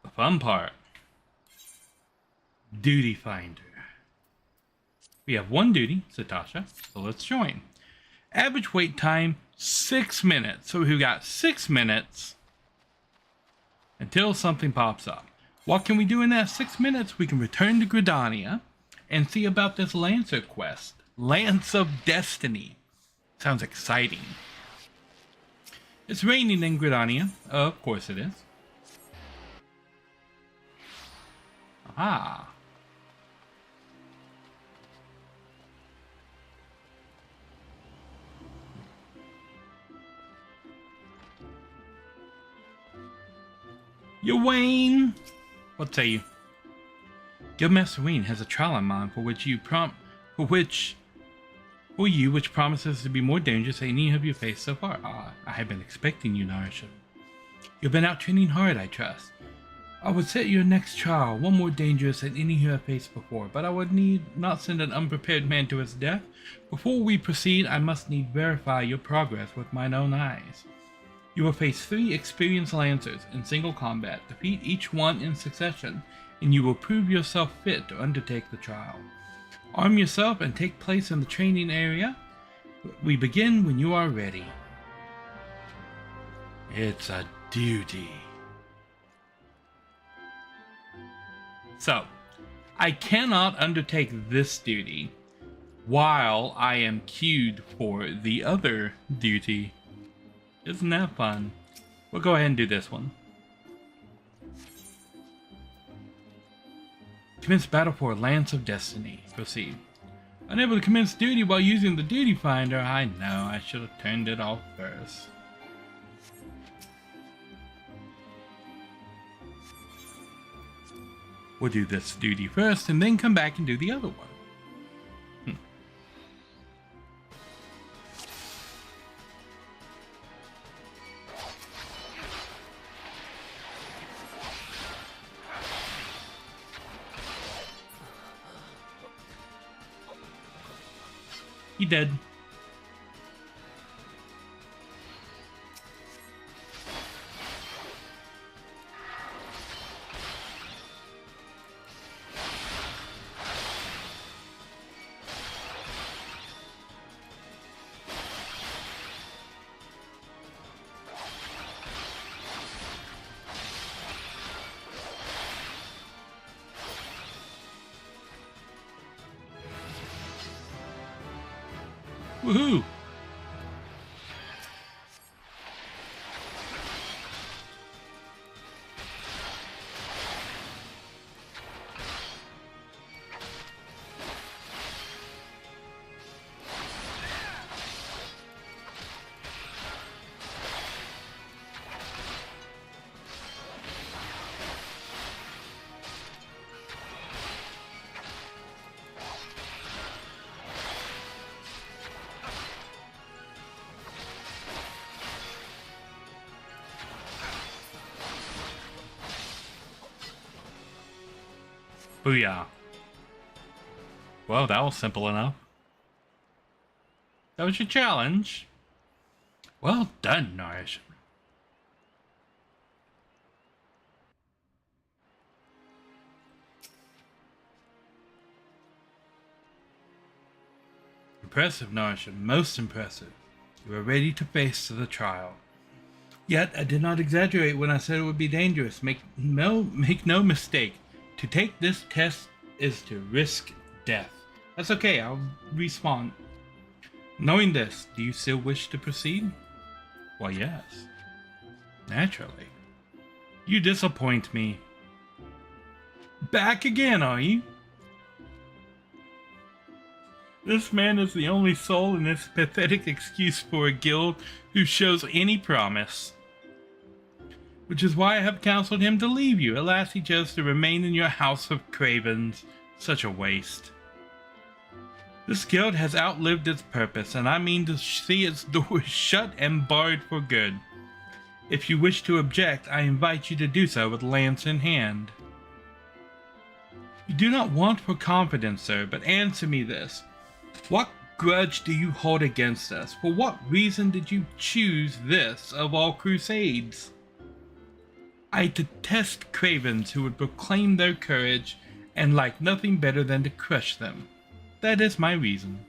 the fun part. Duty Finder. We have one duty, Satasha, so let's join. Average wait time, 6 minutes. So we've got 6 minutes until something pops up. What can we do in that 6 minutes? We can return to Gridania and see about this Lancer quest. Lance of Destiny. Sounds exciting. It's raining in Gridania. Of course it is. Aha. Wayne! What say you? Guildmaster Wayne has a trial in mind which promises to be more dangerous than any of you faced so far. I have been expecting you, Narishm. You've been out training hard, I trust. I would set your next trial one more dangerous than any you have faced before, but I would need not send an unprepared man to his death. Before we proceed, I must need verify your progress with mine own eyes. You will face 3 experienced Lancers in single combat, defeat each one in succession, and you will prove yourself fit to undertake the trial. Arm yourself and take place in the training area. We begin when you are ready. It's a duty. So, I cannot undertake this duty while I am queued for the other duty. Isn't that fun? We'll go ahead and do this one. Commence battle for Lance of Destiny. Proceed. Unable to commence duty while using the duty finder. I know, I should have turned it off first. We'll do this duty first and then come back and do the other one. He dead. Woohoo! Booyah. Well, that was simple enough. That was your challenge. Well done, Narishm. Impressive, Narishm. Most impressive. You are ready to face the trial. Yet, I did not exaggerate when I said it would be dangerous. Make no mistake. To take this test is to risk death. That's okay, I'll respawn. Knowing this, do you still wish to proceed? Why, yes. Naturally. You disappoint me. Back again, are you? This man is the only soul in this pathetic excuse for a guild who shows any promise. Which is why I have counseled him to leave you. Alas, he chose to remain in your house of cravens. Such a waste. This guild has outlived its purpose, and I mean to see its doors shut and barred for good. If you wish to object, I invite you to do so with lance in hand. You do not want for confidence, sir, but answer me this. What grudge do you hold against us? For what reason did you choose this of all crusades? I detest cravens who would proclaim their courage and like nothing better than to crush them. That is my reason.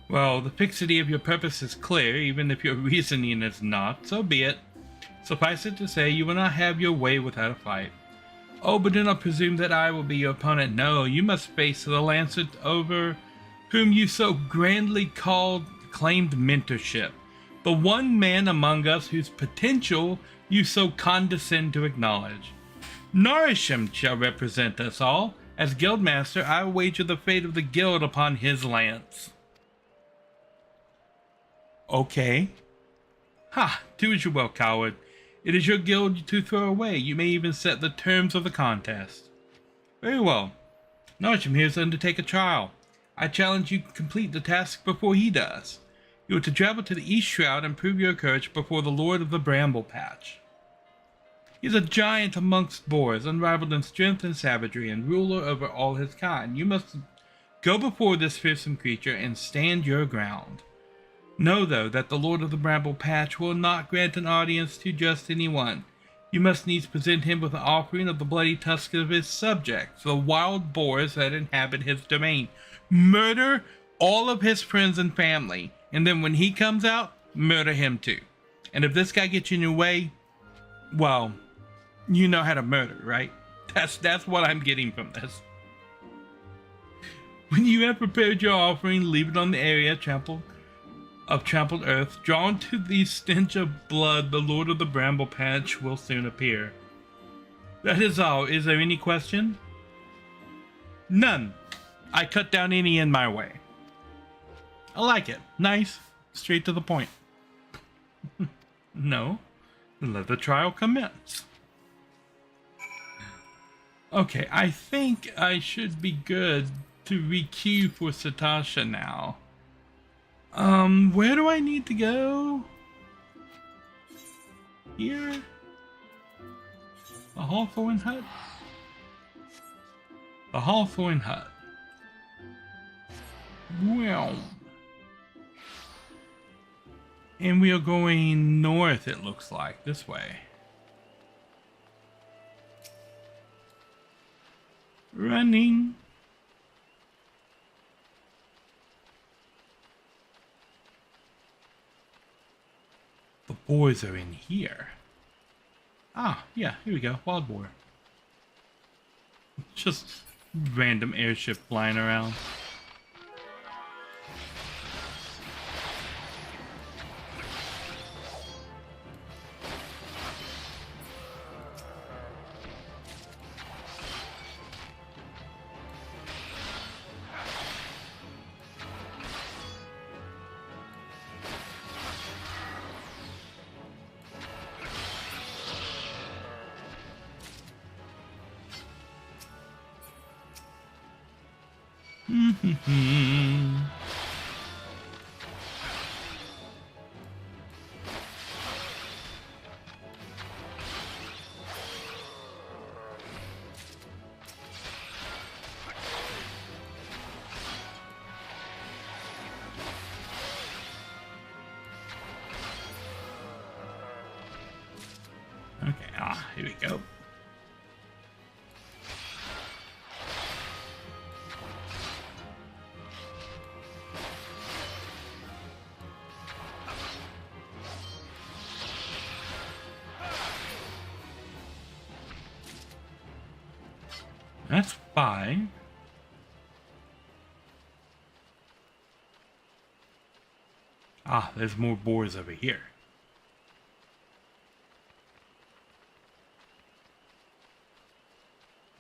Well, the fixity of your purpose is clear, even if your reasoning is not. So be it. Suffice it to say, you will not have your way without a fight. Oh, but do not presume that I will be your opponent. No, you must face the Lancet over whom you so grandly claimed mentorship. The one man among us whose potential you so condescend to acknowledge. Narishm shall represent us all. As guildmaster, I wager the fate of the guild upon his lance. Okay. Ha! Do as you will, coward. It is your guild to throw away. You may even set the terms of the contest. Very well. Narishm here is to undertake a trial. I challenge you to complete the task before he does. You are to travel to the East Shroud and prove your courage before the Lord of the Bramble Patch. He is a giant amongst boars, unrivaled in strength and savagery, and ruler over all his kind. You must go before this fearsome creature and stand your ground. Know, though, that the Lord of the Bramble Patch will not grant an audience to just anyone. You must needs present him with an offering of the bloody tusks of his subjects, the wild boars that inhabit his domain. Murder all of his friends and family, and then when he comes out, murder him too. And if this guy gets in your way, well, you know how to murder, right? That's what I'm getting from this. When you have prepared your offering, leave it on the area trampled earth. Drawn to the stench of blood, the Lord of the Bramble Patch will soon appear. That is all. Is there any question? None. I cut down any in my way. I like it. Nice. Straight to the point. No. Let the trial commence. Okay, I think I should be good to requeue for Satasha now. Where do I need to go? Here? The Hawthorne Hut? The Hawthorne Hut. Well. And we are going north, it looks like, this way. Running. The boars are in here. Ah, yeah, here we go. Wild boar. Just random airship flying around. Okay, here we go. That's 5. Ah, there's more boars over here.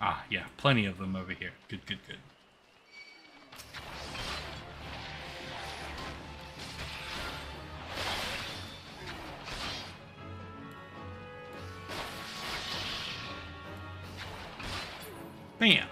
Ah, yeah, plenty of them over here. Good, good, good. Bam.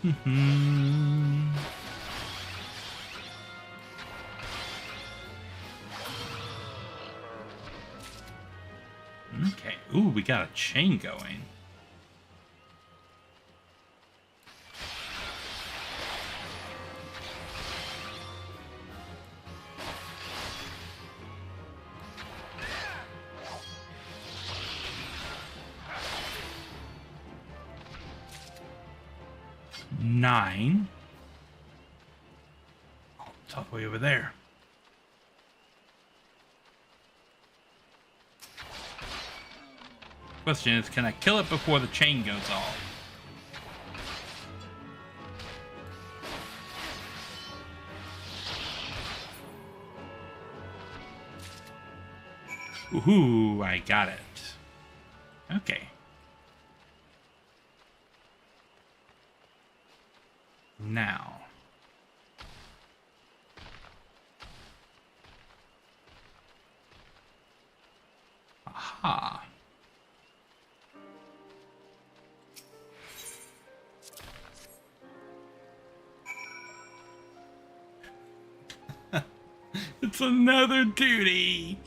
Okay. Ooh, we got a chain going. Nine. Oh, it's all the way over there. Question is, can I kill it before the chain goes off? Ooh, I got it. Okay. Now. Aha. It's another duty.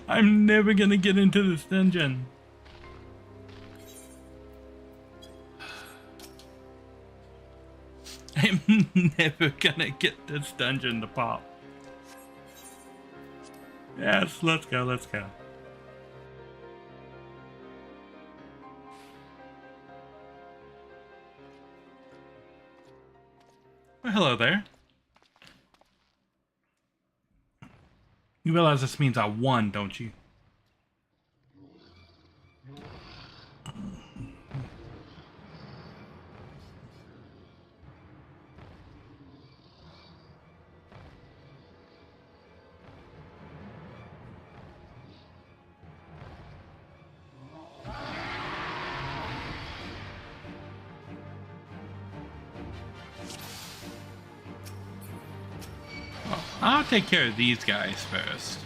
I'm never gonna get into this dungeon. I'm never gonna get this dungeon to pop. Yes, let's go, let's go. Well, hello there. You realize this means I won, don't you? Well, I'll take care of these guys first.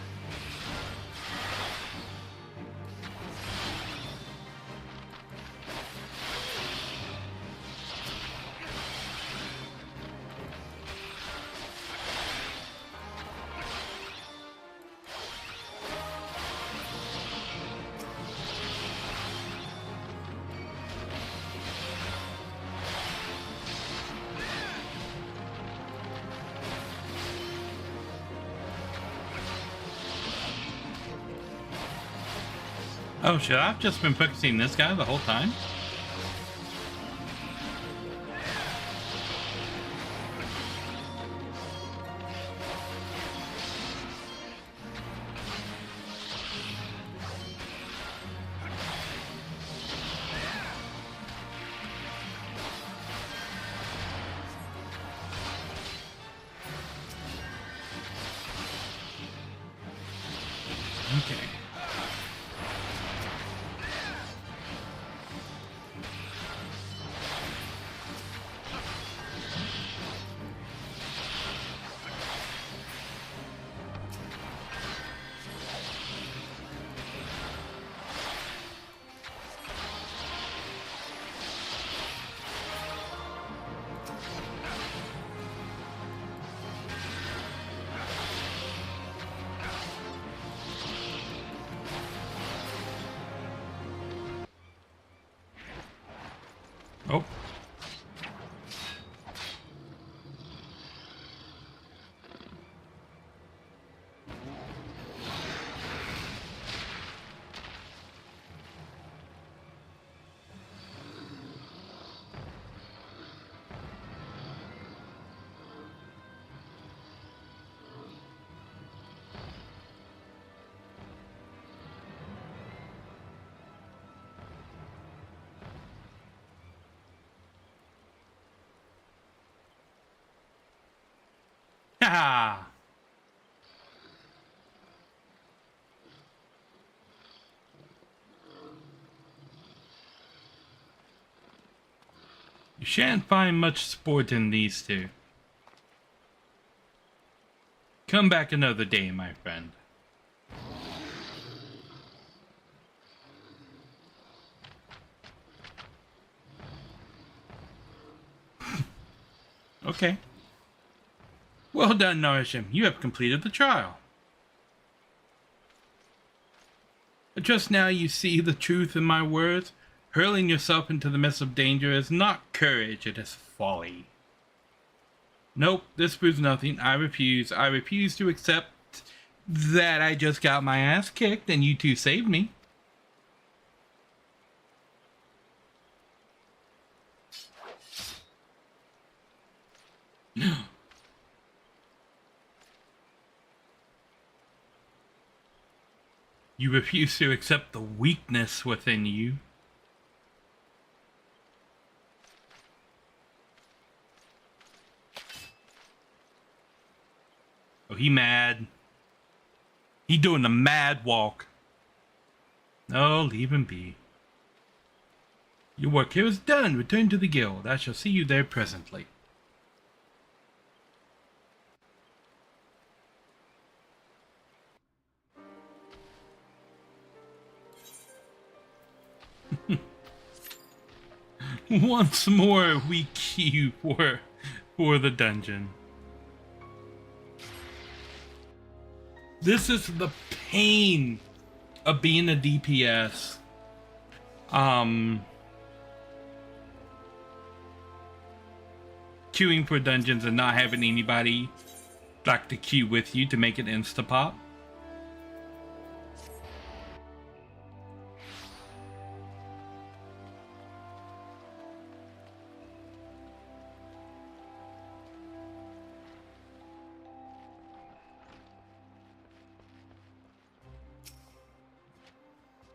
Oh shit, I've just been focusing this guy the whole time? Okay. Oh. Ha! You shan't find much sport in these two. Come back another day, my friend. Okay. Well done, Narishm. You have completed the trial. Just now you see the truth in my words. Hurling yourself into the midst of danger is not courage, it is folly. Nope, this proves nothing. I refuse. I refuse to accept that I just got my ass kicked and you two saved me. You refuse to accept the weakness within you. Oh, he mad. He doing the mad walk. No, leave him be. Your work here is done. Return to the guild. I shall see you there presently. Once more we queue for the dungeon. This is the pain of being a DPS. Queuing for dungeons and not having anybody like to queue with you to make it insta-pop.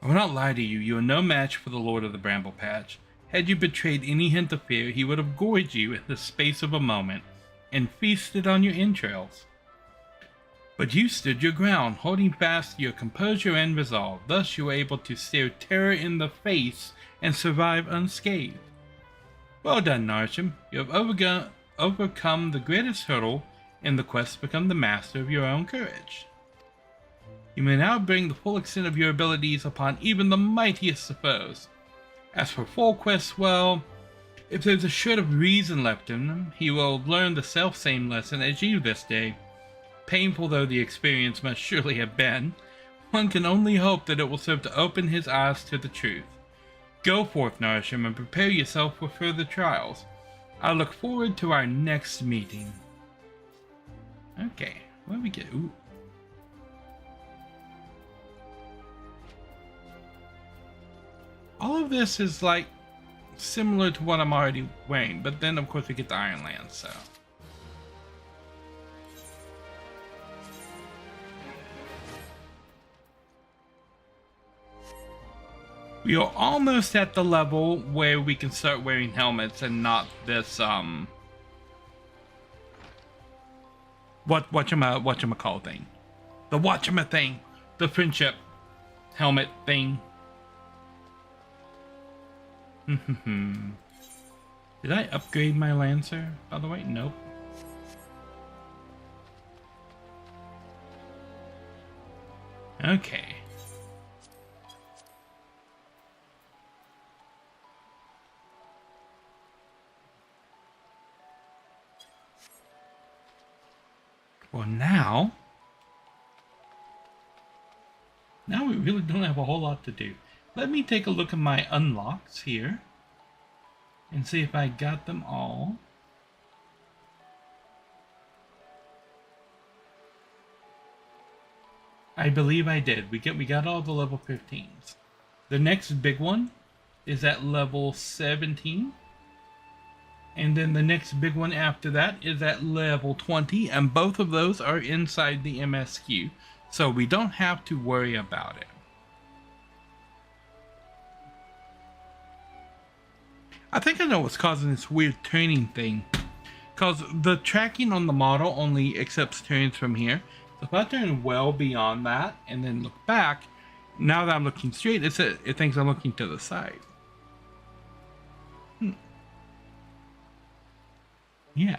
I will not lie to you, you are no match for the Lord of the Bramble Patch. Had you betrayed any hint of fear, he would have gorged you in the space of a moment, and feasted on your entrails. But you stood your ground, holding fast to your composure and resolve. Thus you were able to stare terror in the face and survive unscathed. Well done, Narishm. You have overcome the greatest hurdle in the quest to become the master of your own courage. You may now bring the full extent of your abilities upon even the mightiest of foes. As for Folquest, well, if there's a shred of reason left in him, he will learn the self-same lesson as you this day. Painful though the experience must surely have been, one can only hope that it will serve to open his eyes to the truth. Go forth, Narishm, and prepare yourself for further trials. I look forward to our next meeting. Okay, what do we get? Ooh. All of this is like similar to what I'm already wearing, but then of course we get the Iron Land, so. We are almost at the level where we can start wearing helmets and not this whatchamacall thing. The whatchama thing. The friendship helmet thing. Did I upgrade my Lancer, by the way? Nope. Okay. Well, now we really don't have a whole lot to do. Let me take a look at my unlocks here and see if I got them all. I believe I did. We got all the level 15s. The next big one is at level 17. And then the next big one after that is at level 20, and both of those are inside the MSQ, so we don't have to worry about it. I think I know what's causing this weird turning thing, because the tracking on the model only accepts turns from here. So if I turn well beyond that and then look back, now that I'm looking straight, it thinks I'm looking to the side. Yeah.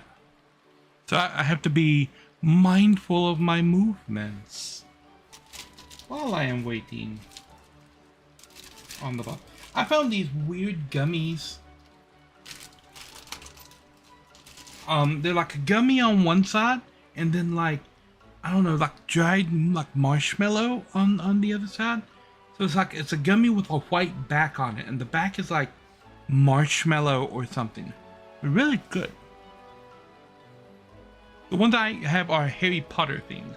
So I have to be mindful of my movements while I am waiting on the bus. I found these weird gummies they're like a gummy on one side, and then like, I don't know, like dried like marshmallow on the other side. So it's like it's a gummy with a white back on it, and the back is like marshmallow or something. They're really good. The ones I have are Harry Potter themed.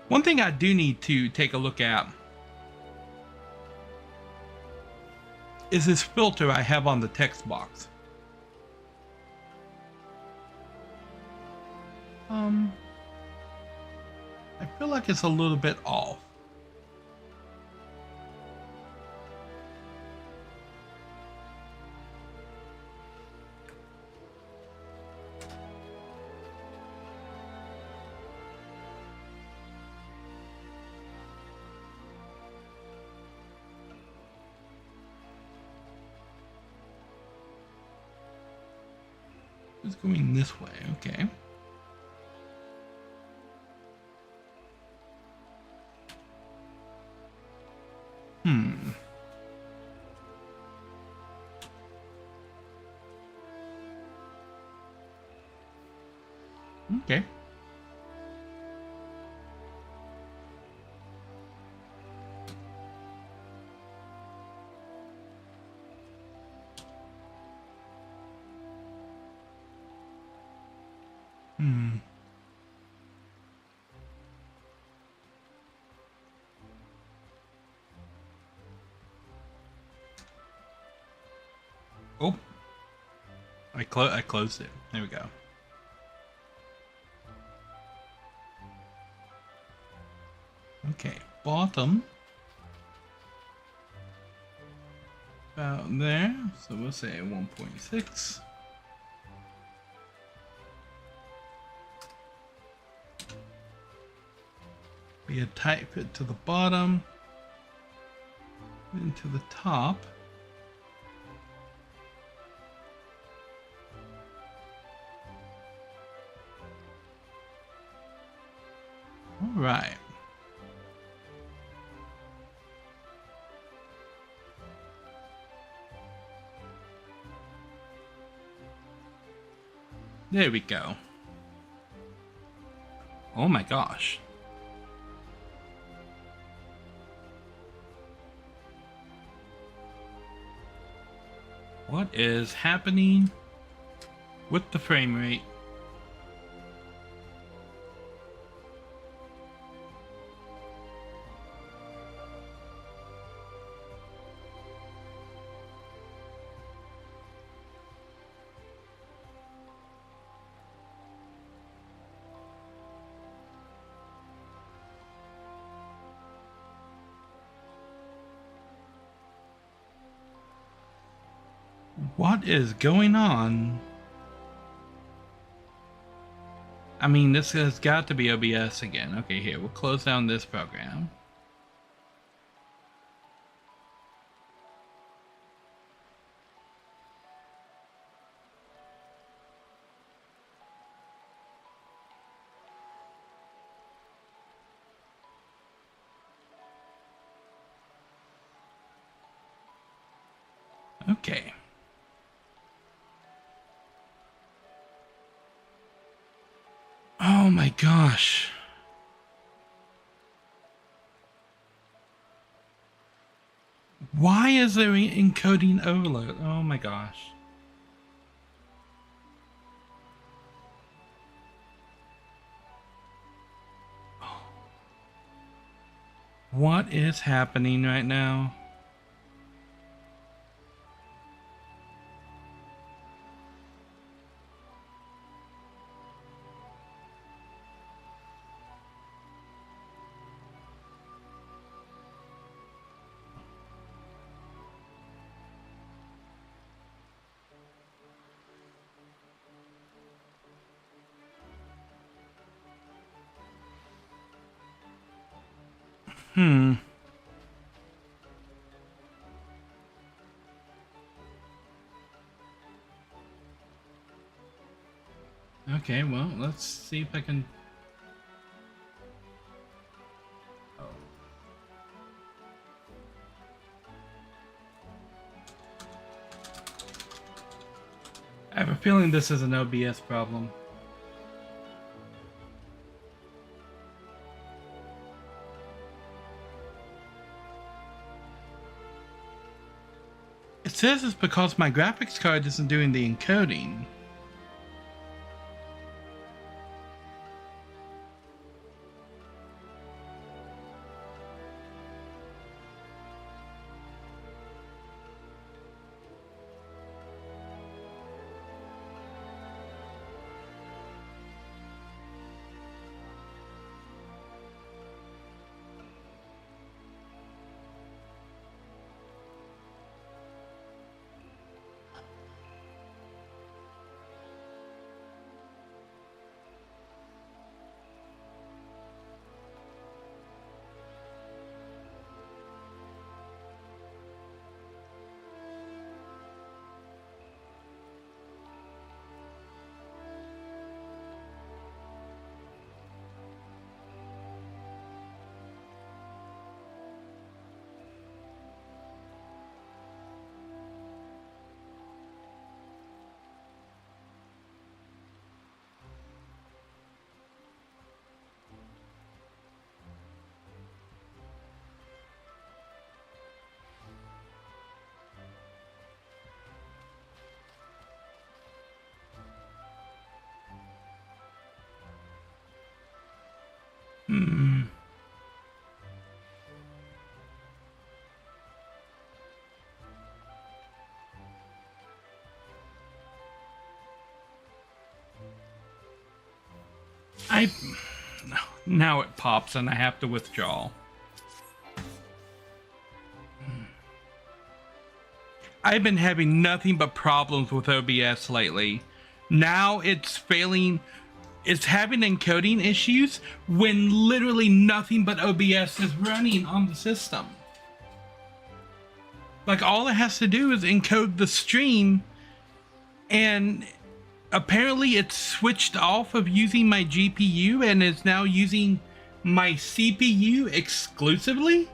One thing I do need to take a look at is this filter I have on the text box. I feel like it's a little bit off. It's going this way, okay. Okay. Oh, I closed it. There we go. Okay, bottom. About there. So we'll say 1.6. Be a tight fit to the bottom. Then to the top. All right. There we go. Oh my gosh. What is happening with the frame rate? What is going on? I mean, this has got to be OBS again. Okay, here, we'll close down this program. Okay. Oh my gosh. Why is there encoding overload? Oh my gosh. What is happening right now? Okay, well, let's see if I can... Oh. I have a feeling this is an OBS problem. it says it's because my graphics card isn't doing the encoding. Now it pops and I have to withdraw. I've been having nothing but problems with OBS lately. Now it's failing, it's having encoding issues when literally nothing but OBS is running on the system. Like, all it has to do is encode the stream, and apparently it's switched off of using my GPU and is now using my CPU exclusively.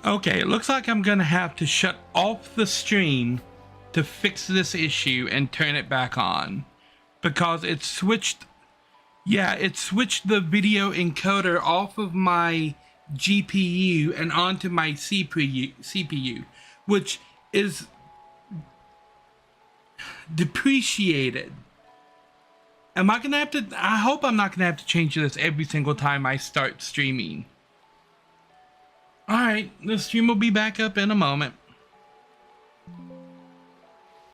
Okay, it looks like I'm gonna have to shut off the stream to fix this issue and turn it back on, because it switched, yeah, it switched the video encoder off of my GPU and onto my CPU, which is depreciated. Am I gonna have to, I hope I'm not gonna have to change this every single time I start streaming. Alright, the stream will be back up in a moment.